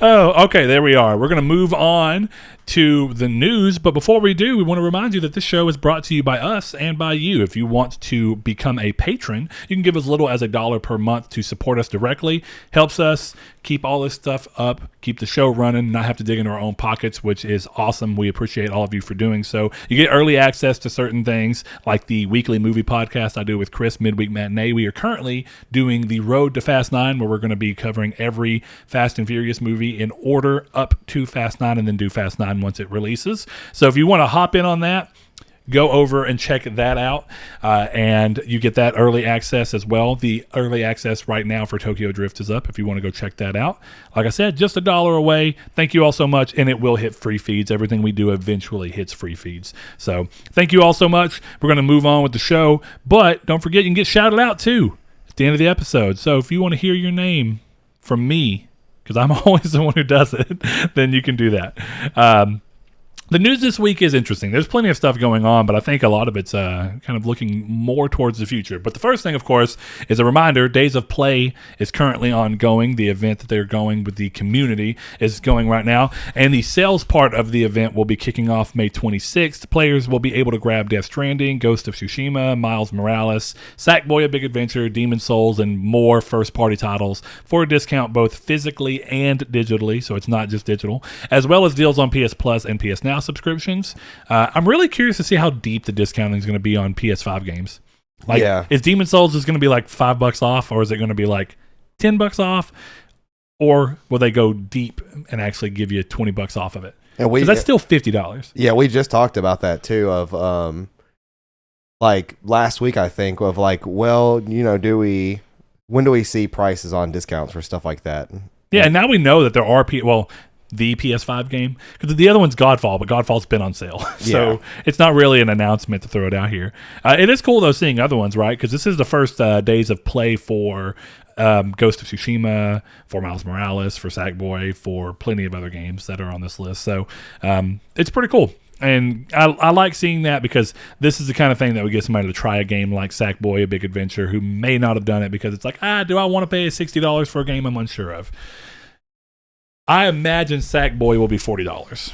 A: Oh, okay, there we are. We're going to move on to the news, but before we do, we want to remind you that this show is brought to you by us and by you. If you want to become a patron, you can give as little as $1 per month to support us directly. Helps us keep all this stuff up, keep the show running, not have to dig into our own pockets, which is awesome. We appreciate all of you for doing so. You get early access to certain things, like the weekly movie podcast I do with Chris, Midweek Matinee. We are currently doing the Road to Fast 9, where we're going to be covering every Fast and Furious movie in order up to Fast 9, and then do Fast 9 once it releases. So if you want to hop in on that, go over and check that out, and you get that early access as well. The early access right now for Tokyo Drift is up if you want to go check that out. Like I said, just $1 away. Thank you all so much, and it will hit free feeds. Everything we do eventually hits free feeds. So thank you all so much. We're going to move on with the show, but don't forget you can get shouted out too at the end of the episode. So if you want to hear your name from me, because I'm always the one who does it, then you can do that. The news this week is interesting. There's plenty of stuff going on, but I think a lot of it's kind of looking more towards the future. But the first thing, of course, is a reminder. Days of Play is currently ongoing. The event that they're going with the community is going right now. And the sales part of the event will be kicking off May 26th. Players will be able to grab Death Stranding, Ghost of Tsushima, Miles Morales, Sackboy: A Big Adventure, Demon's Souls, and more first-party titles for a discount both physically and digitally, so it's not just digital, as well as deals on PS Plus and PS Now subscriptions. I'm really curious to see how deep the discounting is going to be on PS5 games. Like, is Demon's Souls is going to be like $5 off, or is it going to be like $10 off, or will they go deep and actually give you $20 off of it? And that's still $50.
B: Yeah, we just talked about that too. Of like last week, I think, of like, well, you know, when do we see prices on discounts for stuff like that?
A: Yeah, and now we know that there are the PS5 game, because the other one's Godfall, but Godfall's been on sale. So it's not really an announcement to throw it out here. It is cool though seeing other ones, right? Because this is the first Days of Play for Ghost of Tsushima, for Miles Morales, for Sackboy, for plenty of other games that are on this list. So it's pretty cool. And I like seeing that because this is the kind of thing that would get somebody to try a game like Sackboy, A Big Adventure, who may not have done it because it's like, do I want to pay $60 for a game I'm unsure of? I imagine Sackboy will be $40.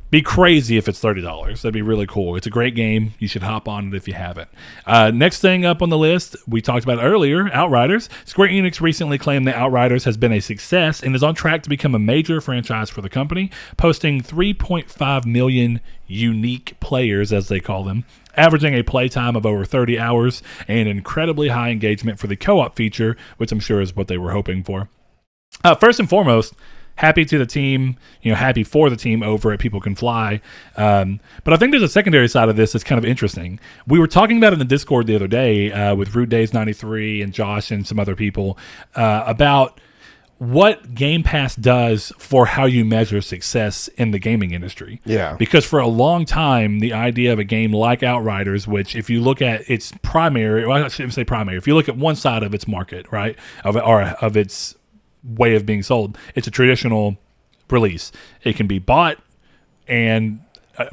A: Be crazy if it's $30. That'd be really cool. It's a great game. You should hop on it if you haven't. Next thing up on the list, we talked about earlier, Outriders. Square Enix recently claimed that Outriders has been a success and is on track to become a major franchise for the company, posting 3.5 million unique players, as they call them, averaging a playtime of over 30 hours and incredibly high engagement for the co-op feature, which I'm sure is what they were hoping for. First and foremost, happy to the team, happy for the team over at People Can Fly. But I think there's a secondary side of this that's kind of interesting. We were talking about it in the Discord the other day with Rude Days 93 and Josh and some other people about what Game Pass does for how you measure success in the gaming industry.
B: Yeah.
A: Because for a long time, the idea of a game like Outriders, which if you look at its primary, well, I shouldn't say primary, if you look at one side of its market, right, of its way of being sold, it's a traditional release. It can be bought, and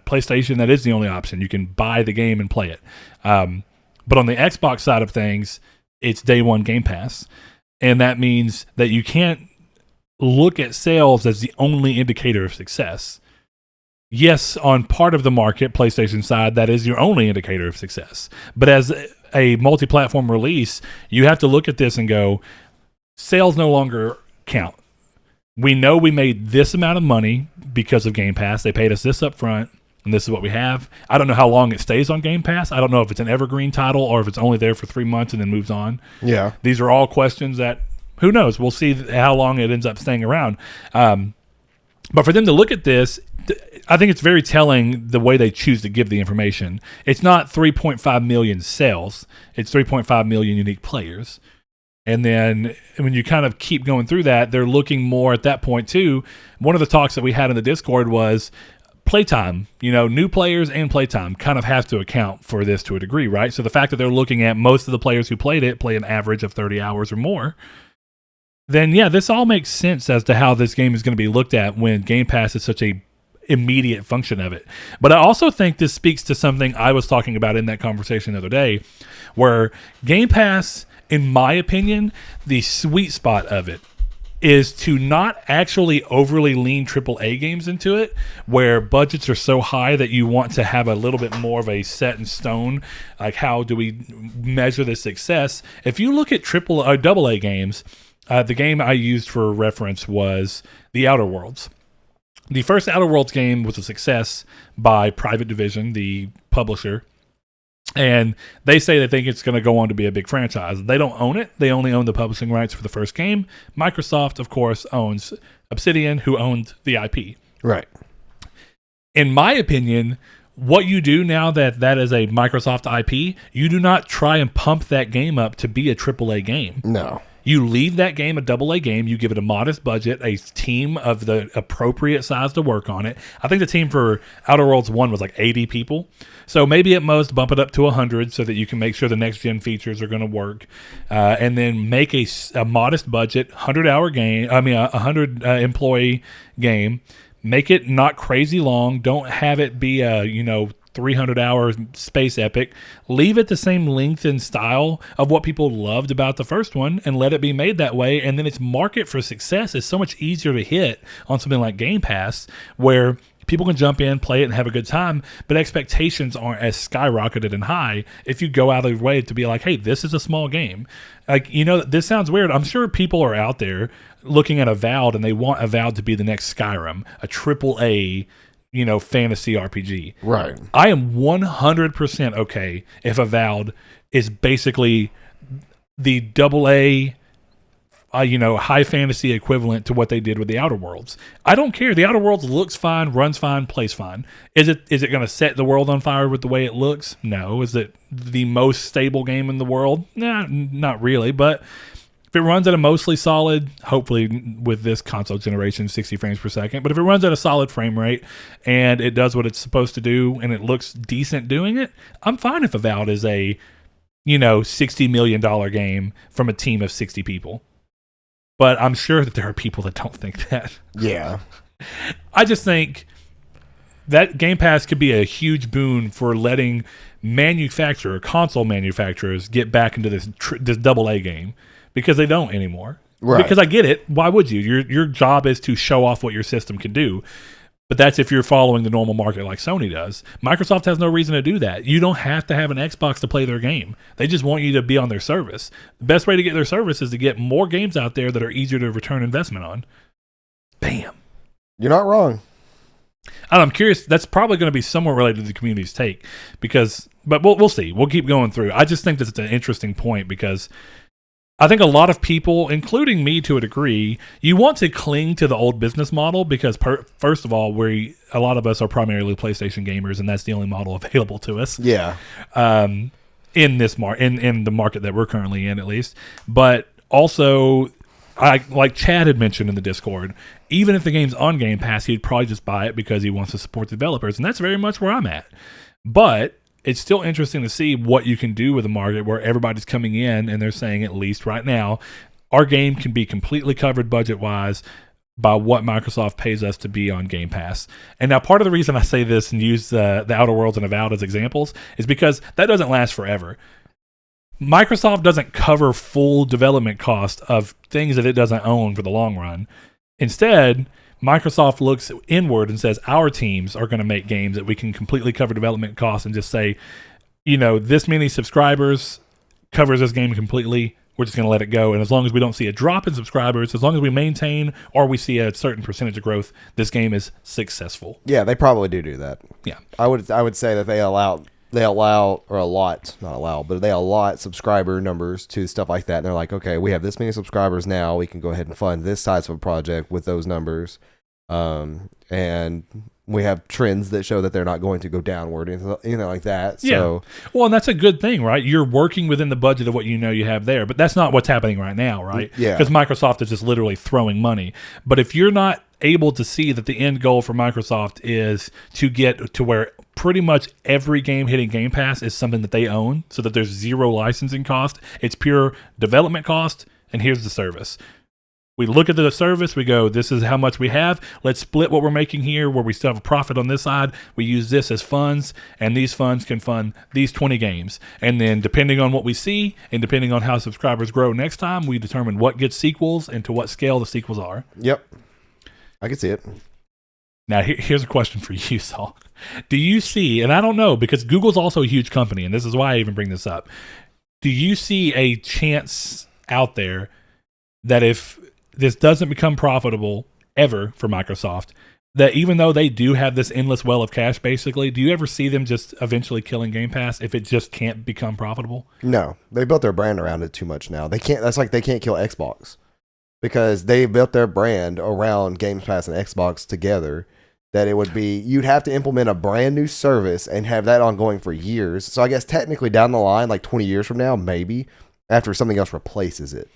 A: PlayStation, that is the only option. You can buy the game and play it. But on the Xbox side of things, it's day one Game Pass, and that means that you can't look at sales as the only indicator of success. Yes, on part of the market, PlayStation side, that is your only indicator of success. But as a multi-platform release, you have to look at this and go, sales no longer count. We know we made this amount of money because of Game Pass. They paid us this up front, and this is what we have. I don't know how long it stays on Game Pass. I don't know if it's an evergreen title or if it's only there for 3 months and then moves on.
B: Yeah.
A: These are all questions that, who knows? We'll see how long it ends up staying around. But for them to look at this, I think it's very telling the way they choose to give the information. It's not 3.5 million sales. It's 3.5 million unique players. And then when you kind of keep going through that, they're looking more at that point too. One of the talks that we had in the Discord was playtime. New players and playtime kind of have to account for this to a degree, right? So the fact that they're looking at most of the players who played it play an average of 30 hours or more, then yeah, this all makes sense as to how this game is going to be looked at when Game Pass is such a immediate function of it. But I also think this speaks to something I was talking about in that conversation the other day, where Game Pass, in my opinion, the sweet spot of it is to not actually overly lean AAA games into it, where budgets are so high that you want to have a little bit more of a set in stone, like how do we measure the success. If you look at AA games, the game I used for reference was The Outer Worlds. The first Outer Worlds game was a success by Private Division, the publisher. And they say they think it's going to go on to be a big franchise. They don't own it. They only own the publishing rights for the first game. Microsoft, of course, owns Obsidian, who owned the IP.
B: Right.
A: In my opinion, what you do now that is a Microsoft IP, you do not try and pump that game up to be a AAA game.
B: No.
A: You leave that game a AA game. You give it a modest budget, a team of the appropriate size to work on it. I think the team for Outer Worlds 1 was like 80 people. So maybe at most bump it up to 100 so that you can make sure the next-gen features are going to work. And then make a modest budget, 100-hour game. 100 employee game. Make it not crazy long. Don't have it be a, 300-hour space epic. Leave it the same length and style of what people loved about the first one and let it be made that way. And then its market for success is so much easier to hit on something like Game Pass, where people can jump in, play it, and have a good time, but expectations aren't as skyrocketed and high if you go out of your way to be like, hey, this is a small game. Like, this sounds weird. I'm sure people are out there looking at Avowed and they want Avowed to be the next Skyrim, a AAA fantasy RPG.
B: Right.
A: I am 100% okay if Avowed is basically the AA, high fantasy equivalent to what they did with the Outer Worlds. I don't care. The Outer Worlds looks fine, runs fine, plays fine. Is it going to set the world on fire with the way it looks? No. Is it the most stable game in the world? Nah, not really. But if it runs at a mostly solid, hopefully with this console generation, 60 frames per second, but if it runs at a solid frame rate and it does what it's supposed to do and it looks decent doing it, I'm fine if Avowed is a $60 million game from a team of 60 people. But I'm sure that there are people that don't think that.
B: Yeah.
A: I just think that Game Pass could be a huge boon for letting console manufacturers get back into this AA game, because they don't anymore. Right. Because I get it. Why would you? Your job is to show off what your system can do. But that's if you're following the normal market like Sony does. Microsoft has no reason to do that. You don't have to have an Xbox to play their game. They just want you to be on their service. The best way to get their service is to get more games out there that are easier to return investment on. Bam.
B: You're not wrong.
A: I'm curious. That's probably going to be somewhat related to the community's take, but we'll see. We'll keep going through. I just think that it's an interesting point, because I think a lot of people, including me to a degree, you want to cling to the old business model because, first of all, a lot of us are primarily PlayStation gamers, and that's the only model available to us.
B: Yeah.
A: In this in the market that we're currently in, at least. But also, like Chad had mentioned in the Discord, even if the game's on Game Pass, he'd probably just buy it because he wants to support the developers, and that's very much where I'm at. But it's still interesting to see what you can do with a market where everybody's coming in and they're saying, at least right now, our game can be completely covered budget-wise by what Microsoft pays us to be on Game Pass. And now part of the reason I say this and use the Outer Worlds and Avowed as examples is because that doesn't last forever. Microsoft doesn't cover full development cost of things that it doesn't own for the long run. Instead, Microsoft looks inward and says, our teams are going to make games that we can completely cover development costs, and just say, this many subscribers covers this game completely. We're just going to let it go. And as long as we don't see a drop in subscribers, as long as we maintain or we see a certain percentage of growth, this game is successful.
B: Yeah, they probably do that.
A: Yeah.
B: I would say that they allot subscriber numbers to stuff like that. And they're like, okay, we have this many subscribers now. We can go ahead and fund this size of a project with those numbers. And we have trends that show that they're not going to go downward, anything like that. So,
A: yeah. Well, and that's a good thing, right? You're working within the budget of what you have there, but that's not what's happening right now, right?
B: Yeah.
A: Because Microsoft is just literally throwing money. But if you're not able to see that the end goal for Microsoft is to get to where pretty much every game hitting Game Pass is something that they own, so that there's zero licensing cost, it's pure development cost, and here's the service. We look at the service, we go, this is how much we have. Let's split what we're making here, where we still have a profit on this side. We use this as funds, and these funds can fund these 20 games. And then depending on what we see, and depending on how subscribers grow next time, we determine what gets sequels and to what scale the sequels are.
B: Yep. I can see it.
A: Now, here's a question for you, Saul. Do you see, and I don't know, because Google's also a huge company, and this is why I even bring this up. Do you see a chance out there that if this doesn't become profitable ever for Microsoft, that even though they do have this endless well of cash, basically, do you ever see them just eventually killing Game Pass if it just can't become profitable?
B: No, they built their brand around it too much now. They can't. That's like they can't kill Xbox, because they built their brand around Game Pass and Xbox together. That it would be, you'd have to implement a brand new service and have that ongoing for years. So I guess technically down the line, like 20 years from now, maybe, after something else replaces it.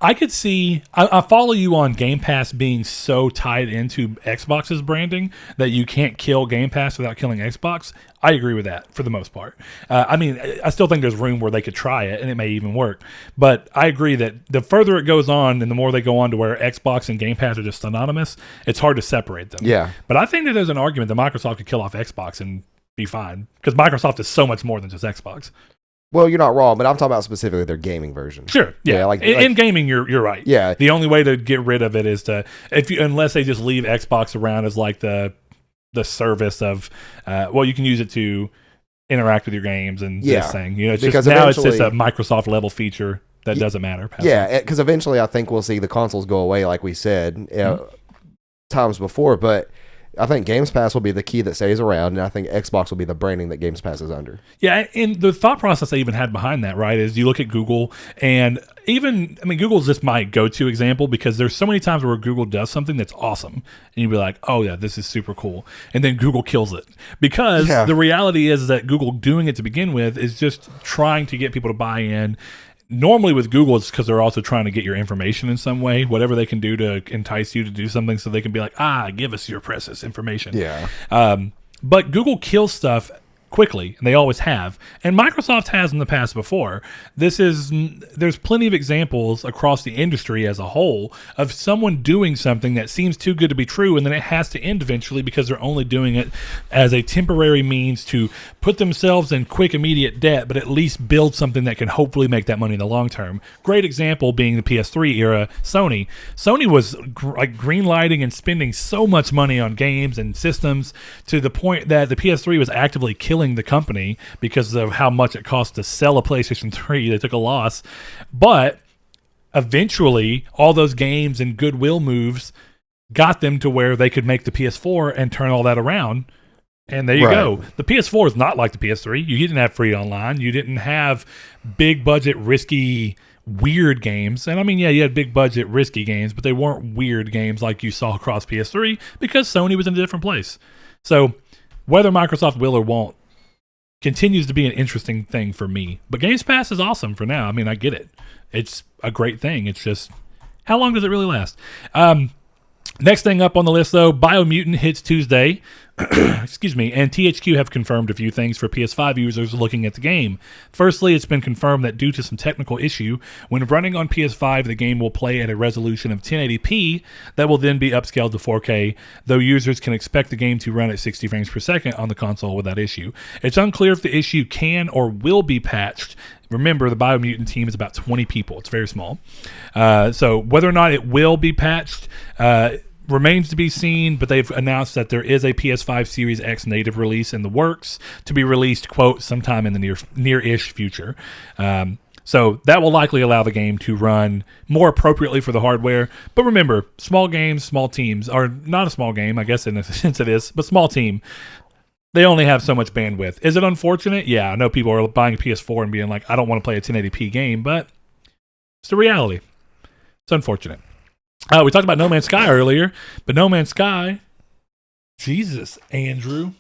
A: I could see, I follow you on Game Pass being so tied into Xbox's branding that you can't kill Game Pass without killing Xbox. I agree with that for the most part. I still think there's room where they could try it, and it may even work. But I agree that the further it goes on and the more they go on to where Xbox and Game Pass are just synonymous, it's hard to separate them.
B: Yeah.
A: But I think that there's an argument that Microsoft could kill off Xbox and be fine, because Microsoft is so much more than just Xbox.
B: Well, you're not wrong, but I'm talking about specifically their gaming version.
A: Sure, yeah. In gaming, you're right.
B: Yeah.
A: The only way to get rid of it is unless they just leave Xbox around as like the service of, you can use it to interact with your games and this thing. It's just now it's just a Microsoft level feature that doesn't matter.
B: Yeah, because eventually I think we'll see the consoles go away, like we said times before, but I think Games Pass will be the key that stays around, and I think Xbox will be the branding that Games Pass is under.
A: Yeah, and the thought process I even had behind that, right, is you look at Google, and Google's just my go-to example, because there's so many times where Google does something that's awesome, and you'd be like, oh yeah, this is super cool, and then Google kills it. Because the reality is that Google doing it to begin with is just trying to get people to buy in. Normally with Google, it's because they're also trying to get your information in some way, whatever they can do to entice you to do something, so they can be like, give us your precious information.
B: Yeah.
A: But Google kills stuff quickly, and they always have. And Microsoft has in the past before. There's plenty of examples across the industry as a whole of someone doing something that seems too good to be true, and then it has to end eventually because they're only doing it as a temporary means to put themselves in quick, immediate debt, but at least build something that can hopefully make that money in the long term. Great example being the PS3 era, Sony. Sony was greenlighting and spending so much money on games and systems to the point that the PS3 was actively killing the company because of how much it cost to sell a PlayStation 3. They took a loss. But eventually, all those games and goodwill moves got them to where they could make the PS4 and turn all that around. And there you go. The PS4 is not like the PS3. You didn't have free online. You didn't have big budget, risky, weird games. And I mean, yeah, you had big budget, risky games, but they weren't weird games like you saw across PS3 because Sony was in a different place. So whether Microsoft will or won't continues to be an interesting thing for me. But Games Pass is awesome for now. I mean, I get it. It's a great thing. It's just, how long does it really last? Next thing up on the list, though, Biomutant hits Tuesday. Excuse me, and THQ have confirmed a few things for PS5 users looking at the game. Firstly, it's been confirmed that due to some technical issue, when running on PS5, the game will play at a resolution of 1080p that will then be upscaled to 4K, though users can expect the game to run at 60 frames per second on the console without issue. It's unclear if the issue can or will be patched. Remember, the Biomutant team is about 20 people. It's very small. So whether or not it will be patched remains to be seen, but they've announced that there is a PS5 Series X native release in the works to be released, quote, sometime in the near-ish future. So that will likely allow the game to run more appropriately for the hardware. But remember, small games, small teams, or not a small game, I guess in a sense it is, but small team, they only have so much bandwidth. Is it unfortunate? Yeah, I know people are buying a PS4 and being like, I don't want to play a 1080p game, but it's the reality. It's unfortunate. We talked about No Man's Sky earlier, but No Man's Sky, Jesus, Andrew.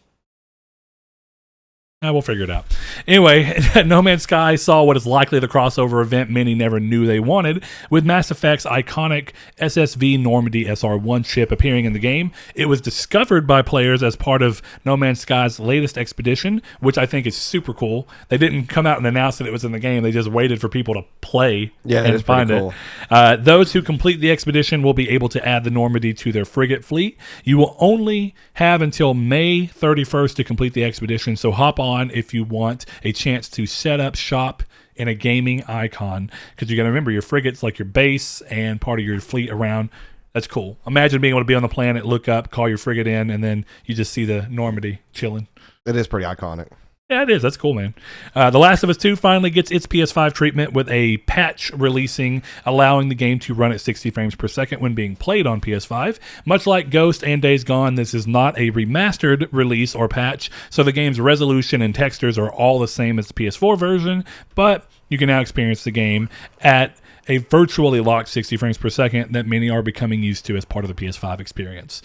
A: We'll figure it out. Anyway, No Man's Sky saw what is likely the crossover event many never knew they wanted, with Mass Effect's iconic SSV Normandy SR1 ship appearing in the game. It was discovered by players as part of No Man's Sky's latest expedition, which I think is super cool. They didn't come out and announce that it was in the game. They just waited for people to play and find it. Those who complete the expedition will be able to add the Normandy to their frigate fleet. You will only have until May 31st to complete the expedition, so hop on if you want a chance to set up shop in a gaming icon, because you got to remember your frigate's like your base and part of your fleet around. That's cool. Imagine being able to be on the planet, look up, call your frigate in, and then you just see the Normandy chilling.
B: It is pretty iconic.
A: Yeah, it is. That's cool, man. The Last of Us 2 finally gets its PS5 treatment with a patch releasing, allowing the game to run at 60 frames per second when being played on PS5. Much like Ghost and Days Gone, this is not a remastered release or patch, so the game's resolution and textures are all the same as the PS4 version, but you can now experience the game at a virtually locked 60 frames per second that many are becoming used to as part of the PS5 experience.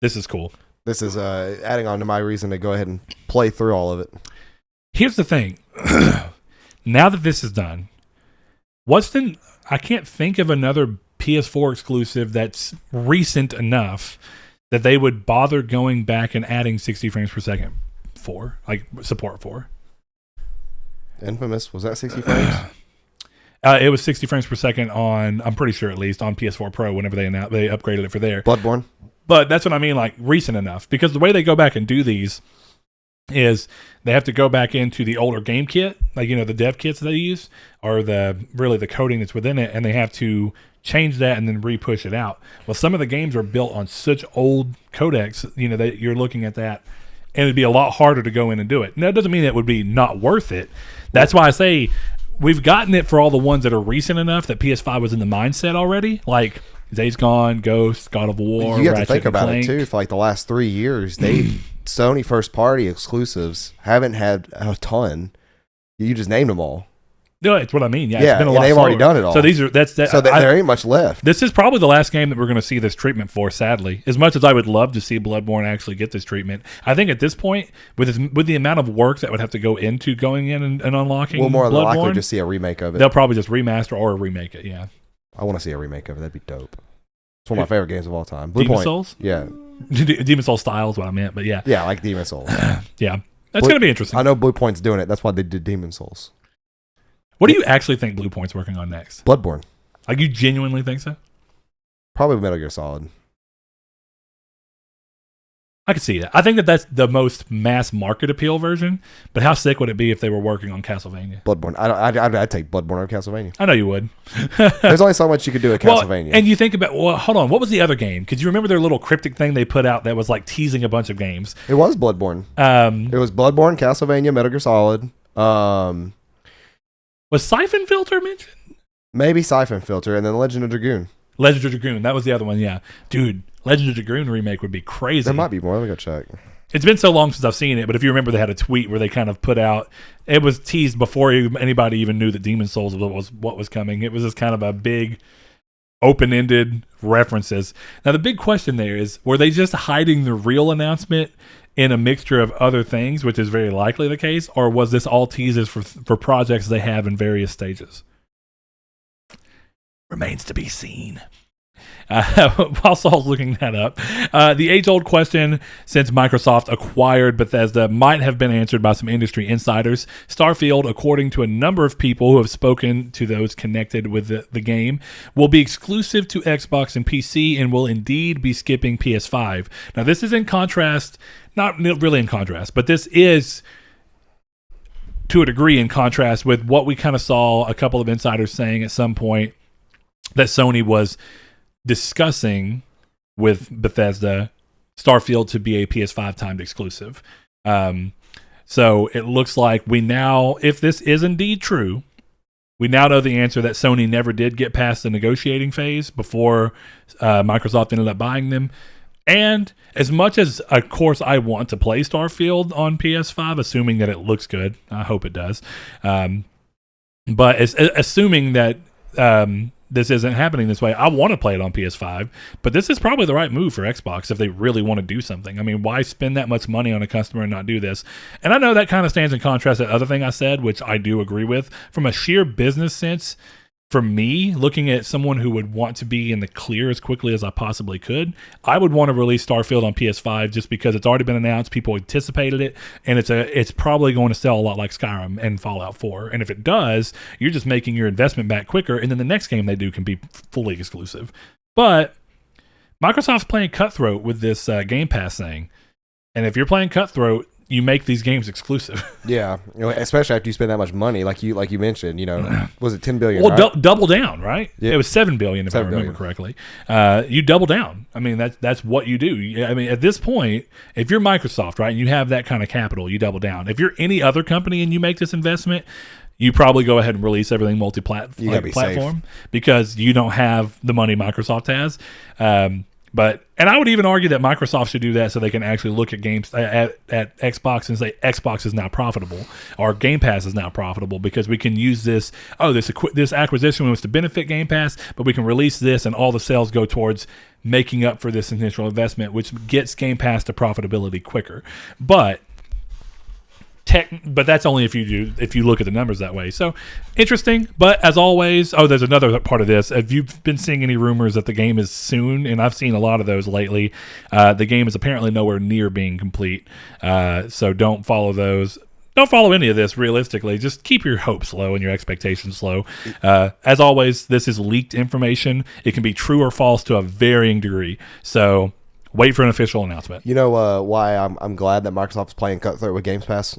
A: This is cool.
B: This is adding on to my reason to go ahead and play through all of it.
A: Here's the thing. Now that this is done, I can't think of another PS4 exclusive that's recent enough that they would bother going back and adding 60 frames per second for, like, support for.
B: Infamous, was that 60 frames?
A: It was 60 frames per second on, I'm pretty sure at least, on PS4 Pro whenever they upgraded it for there.
B: Bloodborne?
A: But that's what I mean, like, recent enough. Because the way they go back and do these is they have to go back into the older game kit, like, you know, the dev kits they use, or the coding that's within it, and they have to change that and then re-push it out. Well, some of the games are built on such old codecs, you know, that you're looking at that, and it'd be a lot harder to go in and do it. Now, it doesn't mean it would be not worth it. That's why I say we've gotten it for all the ones that are recent enough that PS5 was in the mindset already, like Days Gone, Ghost, God of War.
B: You have
A: Ratchet
B: to think about it too. For like the last 3 years, Sony first party exclusives haven't had a ton. You just named them all.
A: No, it's what I mean. Yeah, it's been a lot.
B: They've already done it all.
A: So these are
B: there ain't much left.
A: This is probably the last game that we're going to see this treatment for. Sadly, as much as I would love to see Bloodborne actually get this treatment, I think at this point, with the amount of work that would have to go into going in and unlocking,
B: we'll more than
A: Bloodborne,
B: likely just see a remake of it.
A: They'll probably just remaster or remake it. Yeah,
B: I want to see a remake of it. That'd be dope. It's one of my favorite games of all time.
A: Demon Souls?
B: Yeah.
A: Demon Souls style is what I meant, but yeah.
B: Yeah, like Demon Souls.
A: Yeah. That's going to be interesting.
B: I know Blue Point's doing it. That's why they did Demon Souls.
A: What do you actually think Blue Point's working on next?
B: Bloodborne.
A: Like, you genuinely think so?
B: Probably Metal Gear Solid.
A: I could see that. I think that that's the most mass market appeal version, but how sick would it be if they were working on Castlevania?
B: Bloodborne. I'd take Bloodborne over Castlevania.
A: I know you would.
B: There's only so much you could do at Castlevania.
A: And you think about, hold on, what was the other game? Because you remember their little cryptic thing they put out that was like teasing a bunch of games.
B: It was Bloodborne. It was Bloodborne, Castlevania, Metal Gear Solid.
A: Was Siphon Filter mentioned?
B: Maybe Siphon Filter, and then Legend of Dragoon.
A: Legend of Dragoon, that was the other one, yeah. Dude, Legend of Dragoon remake would be crazy.
B: There might be more. Let me go check.
A: It's been so long since I've seen it, but if you remember, they had a tweet where they kind of put out, it was teased before anybody even knew that Demon Souls was what was coming. It was just kind of a big, open-ended references. Now, the big question there is, were they just hiding the real announcement in a mixture of other things, which is very likely the case, or was this all teasers for projects they have in various stages? Remains to be seen. While Saul's looking that up, the age-old question since Microsoft acquired Bethesda might have been answered by some industry insiders. Starfield, according to a number of people who have spoken to those connected with the game, will be exclusive to Xbox and PC and will indeed be skipping PS5. Now, this is in contrast, not really in contrast, but this is to a degree in contrast with what we kind of saw a couple of insiders saying at some point that Sony was discussing with Bethesda Starfield to be a PS5 timed exclusive. So it looks like we now, if this is indeed true, we now know the answer that Sony never did get past the negotiating phase before Microsoft ended up buying them. And as much as, of course, I want to play Starfield on PS5, assuming that it looks good, I hope it does. But assuming that this isn't happening this way, I want to play it on PS5, but this is probably the right move for Xbox if they really want to do something. I mean, why spend that much money on a customer and not do this? And I know that kind of stands in contrast to the other thing I said, which I do agree with. From a sheer business sense, for me, looking at someone who would want to be in the clear as quickly as I possibly could, I would want to release Starfield on PS5 just because it's already been announced, people anticipated it, and it's probably going to sell a lot like Skyrim and Fallout 4. And if it does, you're just making your investment back quicker, and then the next game they do can be fully exclusive. But Microsoft's playing cutthroat with this Game Pass thing. And if you're playing cutthroat, you make these games exclusive.
B: Yeah, especially after you spend that much money, like you mentioned. Was it $10 billion?
A: Well,
B: right?
A: Double down, right?
B: Yeah.
A: It was $7 billion if I remember correctly. You double down. I mean, that's what you do. I mean, at this point, if you're Microsoft, right, and you have that kind of capital, you double down. If you're any other company and you make this investment, you probably go ahead and release everything multi-platform because you don't have the money Microsoft has. And I would even argue that Microsoft should do that so they can actually look at games at Xbox and say Xbox is now profitable or Game Pass is now profitable because we can use this. Oh, this acquisition was to benefit Game Pass, but we can release this and all the sales go towards making up for this initial investment, which gets Game Pass to profitability quicker. But that's only if you look at the numbers that way. So interesting, but as always, there's another part of this. If you've been seeing any rumors that the game is soon, and I've seen a lot of those lately, the game is apparently nowhere near being complete. So don't follow those. Don't follow any of this realistically. Just keep your hopes low and your expectations low. As always, this is leaked information. It can be true or false to a varying degree. So wait for an official announcement.
B: You know why I'm glad that Microsoft's playing cutthroat with Game Pass?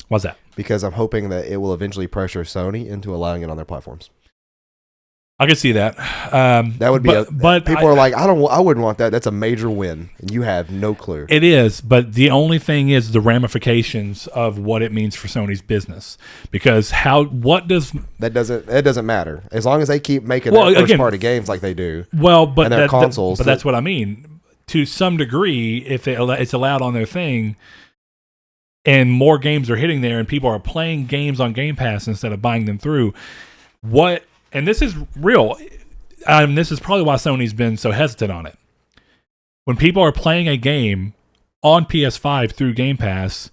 A: What's that?
B: Because I'm hoping that it will eventually pressure Sony into allowing it on their platforms.
A: I could see that.
B: That would be, but people are like, I wouldn't want that. That's a major win, and you have no clue.
A: It is, but the only thing is the ramifications of what it means for Sony's business. Because that doesn't matter as long as they keep making first party games like they do. Well, but
B: their consoles.
A: But that's what I mean. To some degree, if it's allowed on their thing. And more games are hitting there, and people are playing games on Game Pass instead of buying them through. And this is real. This is probably why Sony's been so hesitant on it. When people are playing a game on PS5 through Game Pass,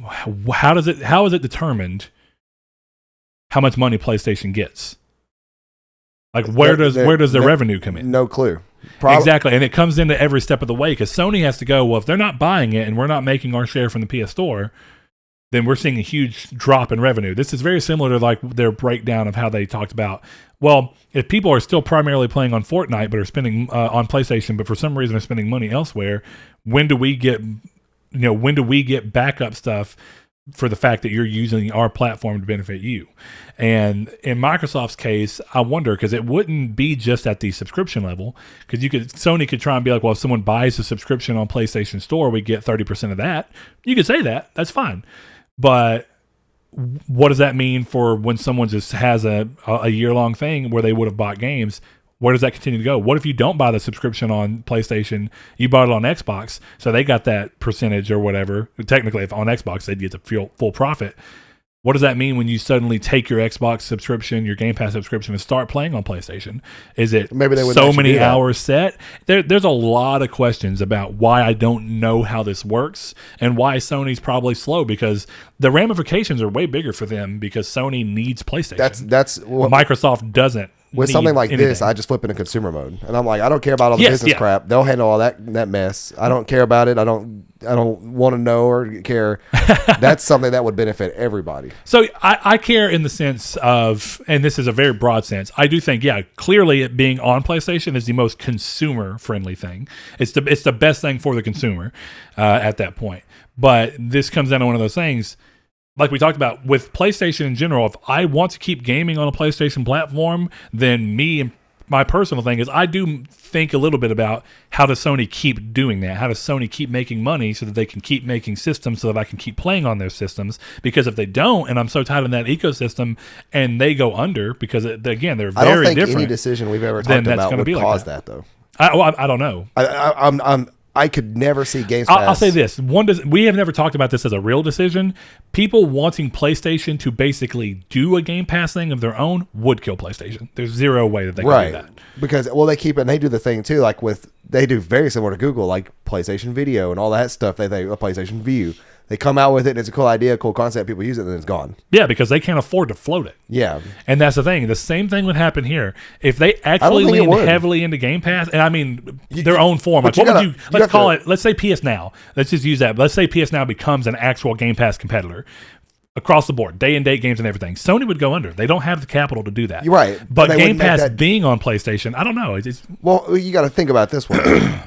A: how is it determined how much money PlayStation gets? Like where does their revenue come in?
B: No clue.
A: Exactly. And it comes into every step of the way because Sony has to go, well, if they're not buying it and we're not making our share from the PS Store, then we're seeing a huge drop in revenue. This is very similar to like their breakdown of how they talked about, well, if people are still primarily playing on Fortnite but are spending on PlayStation, but for some reason are spending money elsewhere, when do we get backup stuff for the fact that you're using our platform to benefit you? And in Microsoft's case, I wonder, because it wouldn't be just at the subscription level, because Sony could try and be like, well, if someone buys a subscription on PlayStation Store, we get 30% of that. You could say that. That's fine. But what does that mean for when someone just has a year-long thing where they would have bought games? Where does that continue to go? What if you don't buy the subscription on PlayStation, you bought it on Xbox, so they got that percentage or whatever. Technically, if on Xbox, they'd get the full profit. What does that mean when you suddenly take your Xbox subscription, your Game Pass subscription, and start playing on PlayStation? Is it so many hours set? There's a lot of questions about why I don't know how this works and why Sony's probably slow, because the ramifications are way bigger for them because Sony needs PlayStation.
B: That's what
A: Microsoft doesn't.
B: With something like this, I just flip into consumer mode, and I'm like, I don't care about all the business crap. They'll handle all that mess. I don't care about it. I don't want to know or care. That's something that would benefit everybody.
A: So I care in the sense of, and this is a very broad sense, I do think, clearly it being on PlayStation is the most consumer friendly thing. It's the best thing for the consumer at that point. But this comes down to one of those things. Like we talked about with PlayStation in general, if I want to keep gaming on a PlayStation platform, then my personal thing is I do think a little bit about how does Sony keep doing that? How does Sony keep making money so that they can keep making systems so that I can keep playing on their systems? Because if they don't, and I'm so tied in that ecosystem, and they go under, because again, they're very different. I don't think
B: any decision we've ever talked about would cause that, though.
A: I don't know.
B: I could never see Game Pass.
A: I'll say this. We have never talked about this as a real decision. People wanting PlayStation to basically do a Game Pass thing of their own would kill PlayStation. There's zero way that they can do that.
B: Because, they keep it, and they do the thing, too, like they do very similar to Google, like PlayStation Video and all that stuff. They a PlayStation View. They come out with it, and it's a cool idea, cool concept, people use it, and then it's gone.
A: Yeah, because they can't afford to float it.
B: Yeah.
A: And that's the thing. The same thing would happen here. If they actually lean heavily into Game Pass, and I mean their own form. Like, let's say PS Now. Let's just use that. Let's say PS Now becomes an actual Game Pass competitor. Across the board, day and date games and everything. Sony would go under. They don't have the capital to do that.
B: You're right.
A: But Game Pass being on PlayStation, I don't know.
B: Well, you got to think about it this way.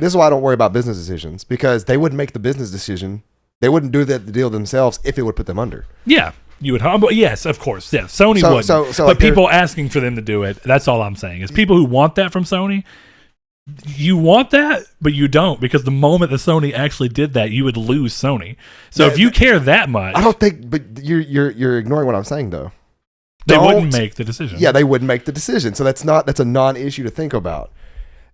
B: This is why I don't worry about business decisions, because they wouldn't make the business decision. They wouldn't do the deal themselves if it would put them under. Yeah,
A: you would. Yes, of course. Yeah, Sony would. But like people asking for them to do it, that's all I'm saying. Is people who want that from Sony, you want that, but you don't, because the moment that Sony actually did that, you would lose Sony. So if you care that much,
B: I don't think. But you're ignoring what I'm saying, though.
A: They wouldn't make the decision.
B: Yeah, they wouldn't make the decision. So that's a non-issue to think about.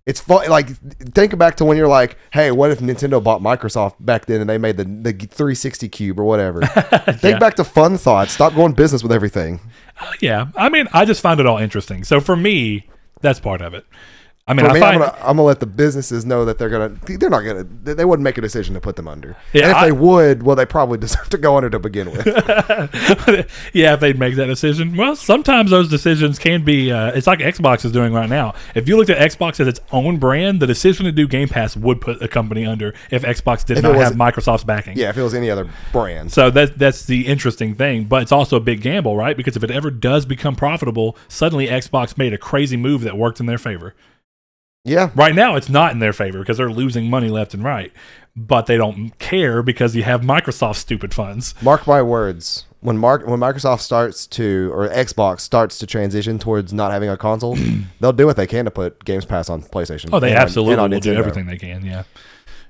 B: It's fun. Like, think back to when you're like, hey, what if Nintendo bought Microsoft back then and they made the 360 cube or whatever? Think back to fun thoughts. Stop going business with everything.
A: Yeah. I mean, I just find it all interesting. So for me, that's part of it. I mean,
B: I'm gonna let the businesses know that they wouldn't make a decision to put them under. Yeah, and if they would, well, they probably deserve to go under to begin with.
A: Yeah, if they'd make that decision. Well, sometimes those decisions can be, it's like Xbox is doing right now. If you looked at Xbox as its own brand, the decision to do Game Pass would put a company under if Xbox did not have Microsoft's backing.
B: Yeah, if it was any other brand.
A: So that's the interesting thing, but it's also a big gamble, right? Because if it ever does become profitable, suddenly Xbox made a crazy move that worked in their favor.
B: Yeah.
A: Right now, it's not in their favor because they're losing money left and right. But they don't care because you have Microsoft's stupid funds.
B: Mark my words. When Microsoft or Xbox starts to transition towards not having a console, they'll do what they can to put Games Pass on PlayStation.
A: Oh, they absolutely will do everything they can, yeah.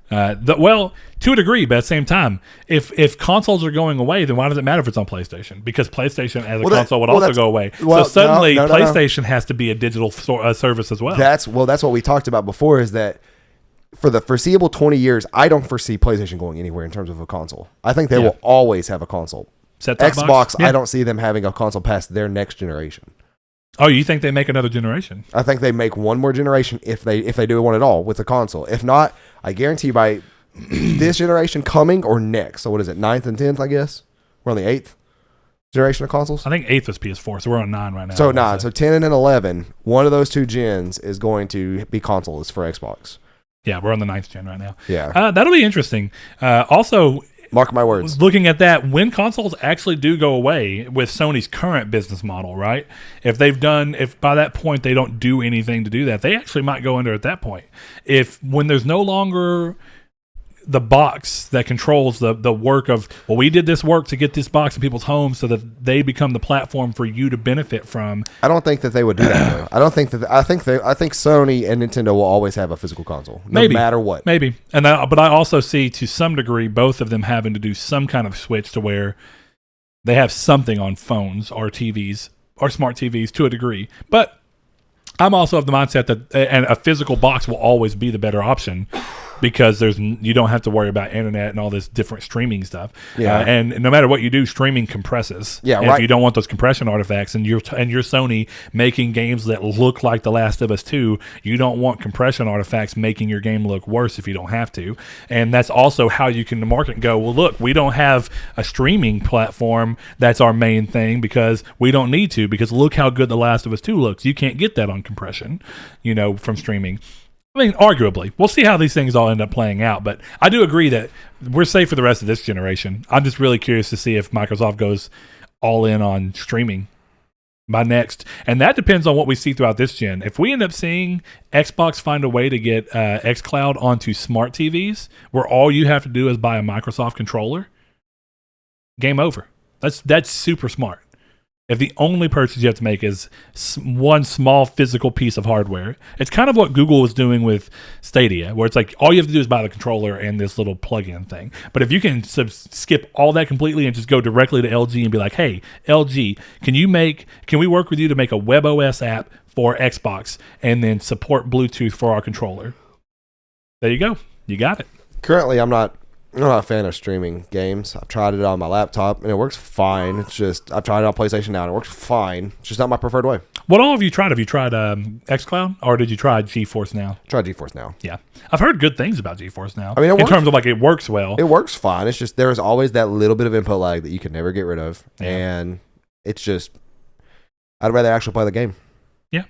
A: To a degree, but at the same time, if consoles are going away, then why does it matter if it's on PlayStation? Because PlayStation as a console would also go away. So suddenly, PlayStation has to be a digital service as well.
B: That's what we talked about before, is that for the foreseeable 20 years, I don't foresee PlayStation going anywhere in terms of a console. I think they will always have a console. Xbox, I don't see them having a console past their next generation.
A: Oh, you think they make another generation?
B: I think they make one more generation if they do one at all with the console. If not, I guarantee you by this generation coming or next. So what is it, 9th and 10th, I guess? We're on the 8th. generation of consoles?
A: I think 8th was PS4, so we're on 9 right now.
B: So 9. So 10 and 11, one of those two gens is going to be consoles for Xbox.
A: Yeah, we're on the 9th gen right now.
B: Yeah.
A: That'll be interesting. Also,
B: mark my words.
A: Looking at that, when consoles actually do go away with Sony's current business model, right? If by that point they don't do anything to do that, they actually might go under at that point. When there's no longer the box that controls the work of, well, we did this work to get this box in people's homes so that they become the platform for you to benefit from.
B: I don't think that they would do that though. I think Sony and Nintendo will always have a physical console, no matter what.
A: Maybe. But I also see to some degree both of them having to do some kind of switch to where they have something on phones or TVs or smart TVs to a degree. But I'm also of the mindset that a physical box will always be the better option, because you don't have to worry about internet and all this different streaming stuff. Yeah. And no matter what you do, streaming compresses.
B: Yeah,
A: and
B: right.
A: If you don't want those compression artifacts, and you're Sony making games that look like The Last of Us 2, you don't want compression artifacts making your game look worse if you don't have to. And that's also how you can market and go, well, look, we don't have a streaming platform that's our main thing because we don't need to, because look how good The Last of Us 2 looks. You can't get that on compression, from streaming. I mean, arguably. We'll see how these things all end up playing out, but I do agree that we're safe for the rest of this generation. I'm just really curious to see if Microsoft goes all in on streaming by next, and that depends on what we see throughout this gen. If we end up seeing Xbox find a way to get xCloud onto smart TVs, where all you have to do is buy a Microsoft controller, game over. That's super smart. If the only purchase you have to make is one small physical piece of hardware, it's kind of what Google was doing with Stadia, where it's like all you have to do is buy the controller and this little plug-in thing. But if you can skip all that completely and just go directly to LG and be like, hey, LG, can we work with you to make a WebOS app for Xbox and then support Bluetooth for our controller? There you go. You got it.
B: Currently, I'm not a fan of streaming games. I've tried it on my laptop, and it works fine. It's just, I've tried it on PlayStation now, and it works fine. It's just not my preferred way.
A: What all have you tried? Have you tried xCloud, or did you try GeForce Now?
B: Tried GeForce Now.
A: Yeah. I've heard good things about GeForce Now.
B: I mean,
A: in terms of it works well.
B: It works fine. It's just, there's always that little bit of input lag that you can never get rid of. Yeah. And it's just, I'd rather actually play the game.
A: Yeah.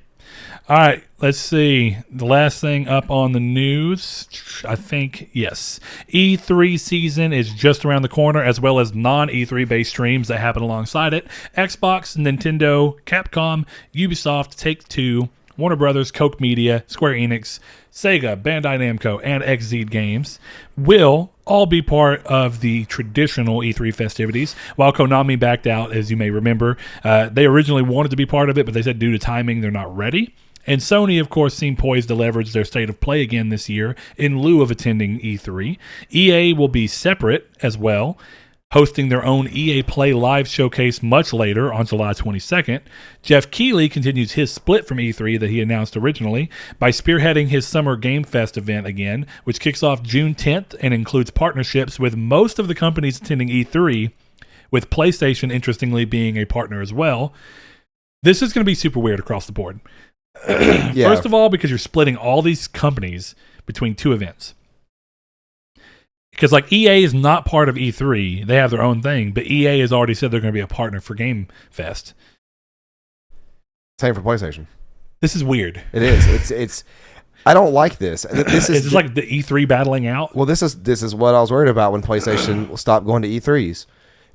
A: All right, let's see. The last thing up on the news, I think, yes. E3 season is just around the corner, as well as non-E3 based streams that happen alongside it. Xbox, Nintendo, Capcom, Ubisoft, Take-Two, Warner Brothers, Koch Media, Square Enix, Sega, Bandai Namco, and XZ Games will all be part of the traditional E3 festivities, while Konami backed out, as you may remember. They originally wanted to be part of it, but they said due to timing, they're not ready. And Sony, of course, seemed poised to leverage their state of play again this year in lieu of attending E3. EA will be separate as well, hosting their own EA Play Live showcase much later on July 22nd. Jeff Keighley continues his split from E3 that he announced originally by spearheading his Summer Game Fest event again, which kicks off June 10th and includes partnerships with most of the companies attending E3, with PlayStation, interestingly, being a partner as well. This is going to be super weird across the board. Yeah. First of all, because you're splitting all these companies between two events. Because EA is not part of E3. They have their own thing, but EA has already said they're going to be a partner for Game Fest.
B: Same for PlayStation.
A: This is weird.
B: It is. It's I don't like this. This
A: is like the E3 battling out.
B: Well, this is what I was worried about when PlayStation stopped going to E3s.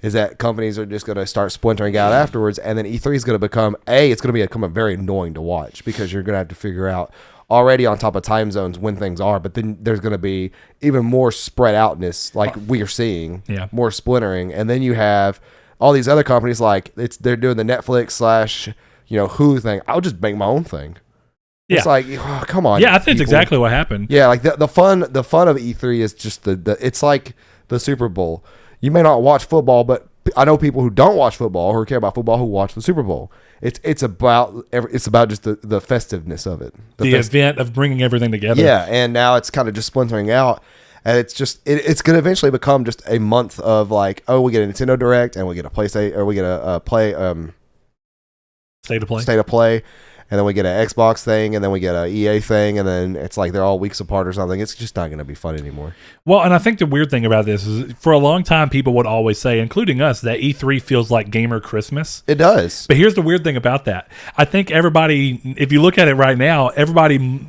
B: Is that companies are just going to start splintering out afterwards, and then E3 is going to become very annoying to watch, because you're going to have to figure out already on top of time zones when things are, but then there's going to be even more spread outness like we are seeing, more splintering, and then you have all these other companies they're doing the Netflix / Hulu thing. I'll just make my own thing. Yeah. It's like, oh, come on.
A: Yeah, I think it's exactly what happened.
B: Yeah, the fun of E3 is just it's like the Super Bowl. You may not watch football, but I know people who don't watch football or care about football who watch the Super Bowl. It's about just the festiveness of it.
A: The event of bringing everything together.
B: Yeah, and now it's kind of just splintering out, and it's just it's going to eventually become just a month of we get a Nintendo Direct and we get a PlayStation, or we get a
A: State of Play.
B: State of Play, and then we get an Xbox thing, and then we get a EA thing, and then it's like they're all weeks apart or something. It's just not going to be fun anymore.
A: Well, and I think the weird thing about this is for a long time, people would always say, including us, that E3 feels like gamer Christmas.
B: It does.
A: But here's the weird thing about that. I think everybody, if you look at it right now, everybody...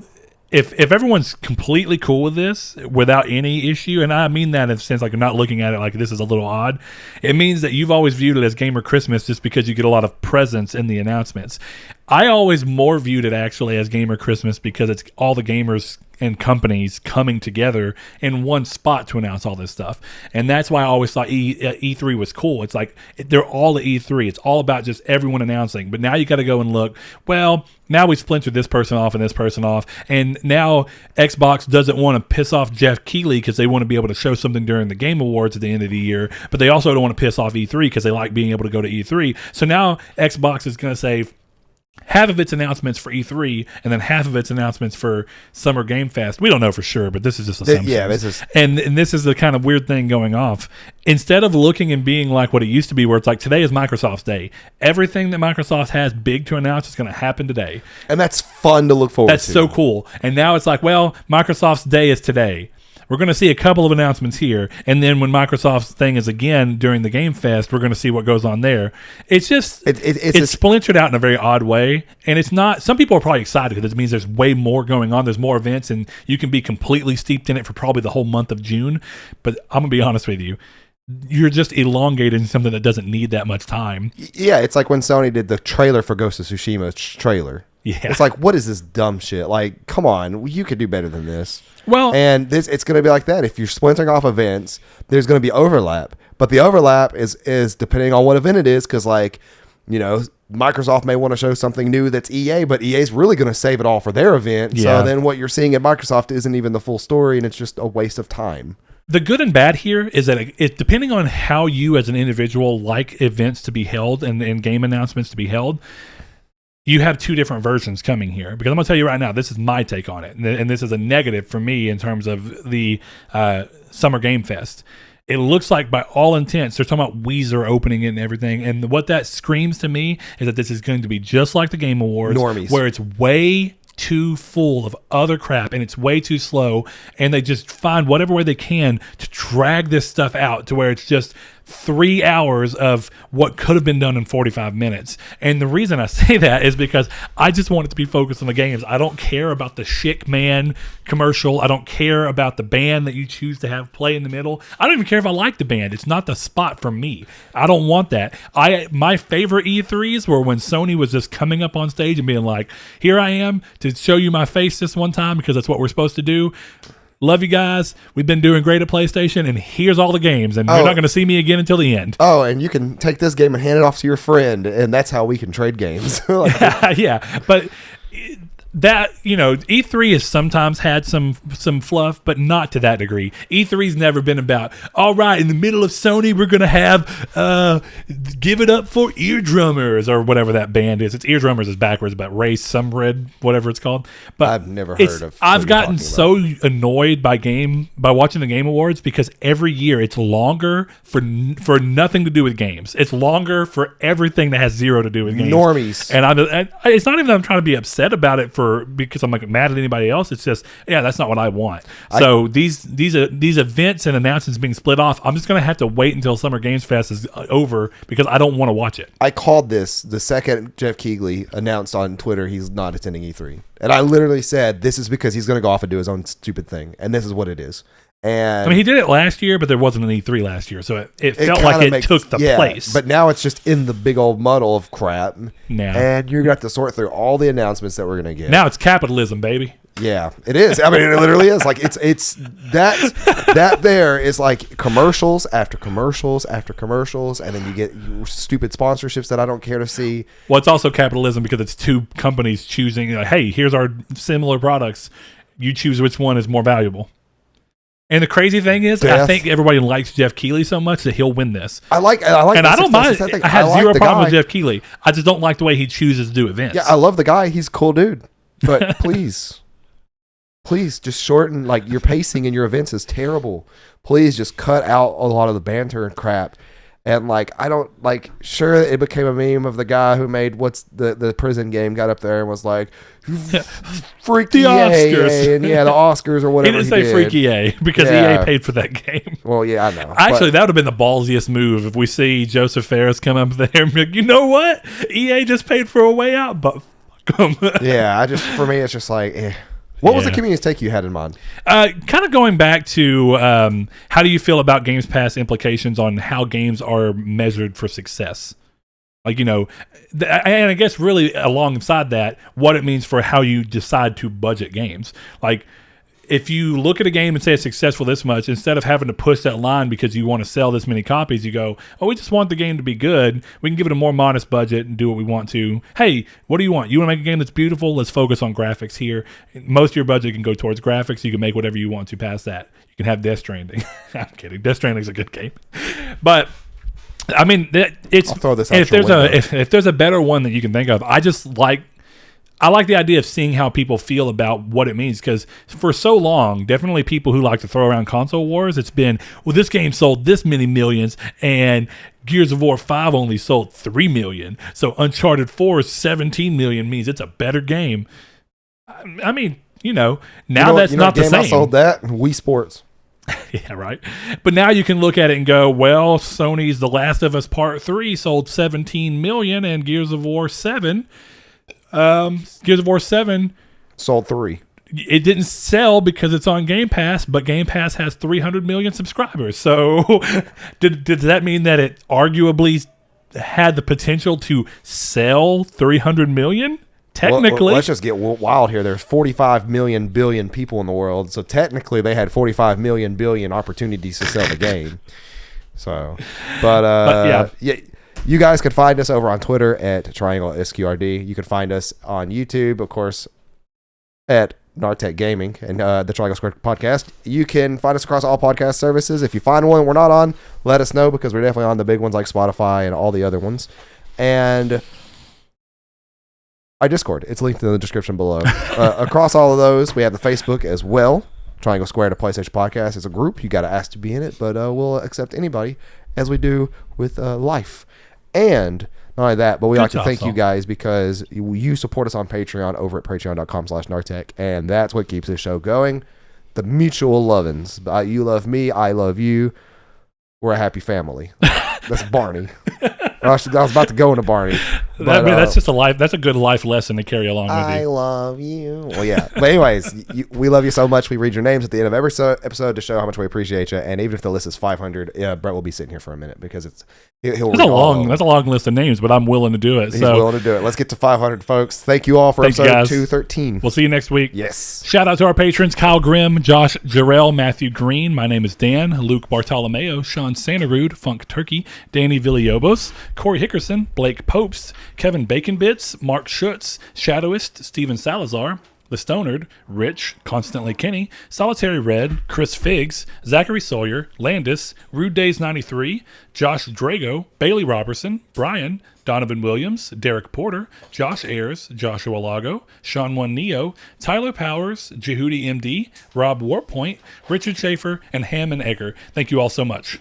A: If everyone's completely cool with this without any issue, and I mean that in the sense like you're not looking at it like this is a little odd, it means that you've always viewed it as gamer Christmas just because you get a lot of presents in the announcements. I always more viewed it actually as gamer Christmas because it's all the gamers and companies coming together in one spot to announce all this stuff. And that's why I always thought E3 was cool. It's like they're all at E3. It's all about just everyone announcing. But now you got to go and look, well, now we splintered this person off and this person off. And now Xbox doesn't want to piss off Jeff Keighley because they want to be able to show something during the Game Awards at the end of the year. But they also don't want to piss off E3 because they like being able to go to E3. So now Xbox is going to say, half of its announcements for E3 and then half of its announcements for Summer Game Fest. We don't know for sure, but this is just assumptions.
B: Yeah, this is...
A: And this is the kind of weird thing going off. Instead of looking and being like what it used to be, where it's like today is Microsoft's day. Everything that Microsoft has big to announce is going to happen today.
B: And that's fun to look forward to.
A: That's so cool. And now it's like, well, Microsoft's day is today. We're going to see a couple of announcements here, and then when Microsoft's thing is again during the Game Fest, we're going to see what goes on there. It's just it's splintered out in a very odd way, and it's not. Some people are probably excited because it means there's way more going on. There's more events, and you can be completely steeped in it for probably the whole month of June. But I'm gonna be honest with you. You're just elongating something that doesn't need that much time.
B: Yeah, it's like when Sony did the trailer for Ghost of Tsushima trailer.
A: Yeah.
B: It's like, what is this dumb shit? Like, come on, you could do better than this.
A: Well,
B: and it's going to be like that. If you're splintering off events, there's going to be overlap. But the overlap is depending on what event it is, because, like, you know, Microsoft may want to show something new that's EA, but EA's really going to save it all for their event. Yeah. So then what you're seeing at Microsoft isn't even the full story, and it's just a waste of time.
A: The good and bad here is that it depending on how you as an individual like events to be held and game announcements to be held, you have two different versions coming here. Because I'm going to tell you right now, this is my take on it. And this is a negative for me in terms of the Summer Game Fest. It looks like by all intents, they're talking about Weezer opening it and everything. And what that screams to me is that this is going to be just like the Game Awards.
B: Normies.
A: Where it's way too full of other crap and it's way too slow. And they just find whatever way they can to drag this stuff out to where it's just 3 hours of what could have been done in 45 minutes. And the reason I say that is because I just want it to be focused on the games. I don't care about the Chic Man commercial. I don't care about the band that you choose to have play in the middle. I don't even care if I like the band. It's not the spot for me. I don't want that. My favorite E3s were when Sony was just coming up on stage and being like, here I am to show you my face this one time because that's what we're supposed to do. Love you guys. We've been doing great at PlayStation, and here's all the games, and you're not going to see me again until the end.
B: Oh, and you can take this game and hand it off to your friend, and that's how we can trade games.
A: Yeah, but that, you know, E3 has sometimes had some fluff, but not to that degree. E3's never been about, all right, in the middle of Sony, we're going to have Give It Up for Eardrummers, or whatever that band is. It's Eardrummers is backwards, but Ray Sumred, whatever it's called. But
B: I've never heard of.
A: I've gotten so annoyed by watching the Game Awards because every year it's longer for nothing to do with games. It's longer for everything that has zero to do with games.
B: Normies.
A: And it's not even that I'm trying to be upset about it because I'm like mad at anybody else. It's just, yeah, that's not what I want. So these events and announcements being split off, I'm just going to have to wait until Summer Games Fest is over because I don't want to watch it.
B: I called this the second Jeff Keighley announced on Twitter he's not attending E3. And I literally said, this is because he's going to go off and do his own stupid thing. And this is what it is. And
A: I mean, he did it last year, but there wasn't an E3 last year, so it felt like it took the place.
B: But now it's just in the big old muddle of crap.
A: Now.
B: And you're going to have to sort through all the announcements that we're going to get.
A: Now it's capitalism, baby.
B: Yeah, it is. I mean, it literally is. Like it's that there is like commercials after commercials after commercials, and then you get stupid sponsorships that I don't care to see.
A: Well, it's also capitalism because it's two companies choosing, like, hey, here's our similar products. You choose which one is more valuable. And the crazy thing is, I think everybody likes Jeff Keighley so much that he'll win this.
B: I like, and
A: I don't mind. I have zero problem with Jeff Keighley. I just don't like the way he chooses to do events.
B: Yeah, I love the guy. He's a cool dude. But please just shorten. Like, your pacing in your events is terrible. Please just cut out a lot of the banter and crap. And like, I don't like, sure, it became a meme of the guy who made what's the prison game, got up there and was like, freaky
A: the Oscars.
B: And the Oscars or whatever.
A: He didn't say freaky A because EA paid for that game.
B: Well, yeah, I know.
A: Actually, that would have been the ballsiest move if we see Joseph Ferris come up there and be like, you know what? EA just paid for A Way Out, but fuck them.
B: Yeah, for me, it's just like, What was the community take you had in mind?
A: Kind of going back to how do you feel about Games Pass implications on how games are measured for success? Like, and I guess really alongside that, what it means for how you decide to budget games. Like, if you look at a game and say it's successful this much, instead of having to push that line because you want to sell this many copies, you go, oh, we just want the game to be good. We can give it a more modest budget and do what we want to. Hey, what do you want? You want to make a game that's beautiful? Let's focus on graphics here. Most of your budget can go towards graphics. You can make whatever you want to past that. You can have Death Stranding. I'm kidding. Death Stranding's a good game. But I mean, it's,
B: I'll throw this out
A: if there's a better one that you can think of, I like the idea of seeing how people feel about what it means, because for so long, definitely people who like to throw around console wars, it's been, well, this game sold this many millions and Gears of War 5 only sold 3 million. So Uncharted 4's 17 million means it's a better game. I mean, that's not the same.
B: I sold that Wii Sports.
A: Yeah, right. But now you can look at it and go, well, Sony's The Last of Us Part 3 sold 17 million and Gears of War 7
B: sold 3.
A: It didn't sell because it's on Game Pass, but Game Pass has 300 million subscribers. So did that mean that it arguably had the potential to sell 300 million? Technically.
B: Well, let's just get wild here. There's 45 million billion people in the world. So technically they had 45 million billion opportunities to sell the game. So, but yeah. You guys can find us over on Twitter at Triangle SQRD. You can find us on YouTube, of course, at Nartech Gaming and the Triangle Square Podcast. You can find us across all podcast services. If you find one we're not on, let us know, because we're definitely on the big ones like Spotify and all the other ones. And our Discord, it's linked in the description below. Across all of those, we have the Facebook as well. Triangle Square to PlayStation Podcast is a group. You got to ask to be in it, but we'll accept anybody, as we do with life. And not only that, but we like to thank you guys, because you support us on Patreon over at patreon.com/Nartech, and that's what keeps this show going. The mutual lovins. You love me, I love you. We're a happy family. That's Barney. I was about to go into Barney. But,
A: that's just that's a good life lesson to carry along with you.
B: I love you. Well, yeah. But anyways, we love you so much. We read your names at the end of every episode to show how much we appreciate you. And even if the list is 500, Brett will be sitting here for a minute, because that's a
A: long list of names, but I'm willing to do it.
B: He's willing to do it. Let's get to 500, folks. Thank you all for episode 213.
A: We'll see you next week.
B: Yes.
A: Shout out to our patrons: Kyle Grimm, Josh Jarrell, Matthew Green. My name is Dan, Luke Bartolomeo, Sean Santarude, Funk Turkey, Danny Villalobos, Corey Hickerson, Blake Popes, Kevin Baconbits, Mark Schutz, Shadowist, Steven Salazar, The Stonard, Rich, Constantly Kenny, Solitary Red, Chris Figs, Zachary Sawyer, Landis, Rude Days 93, Josh Drago, Bailey Robertson, Brian, Donovan Williams, Derek Porter, Josh Ayers, Joshua Lago, Sean One Neo, Tyler Powers, Jehudi MD, Rob Warpoint, Richard Schaefer, and Hammond Egger. Thank you all so much.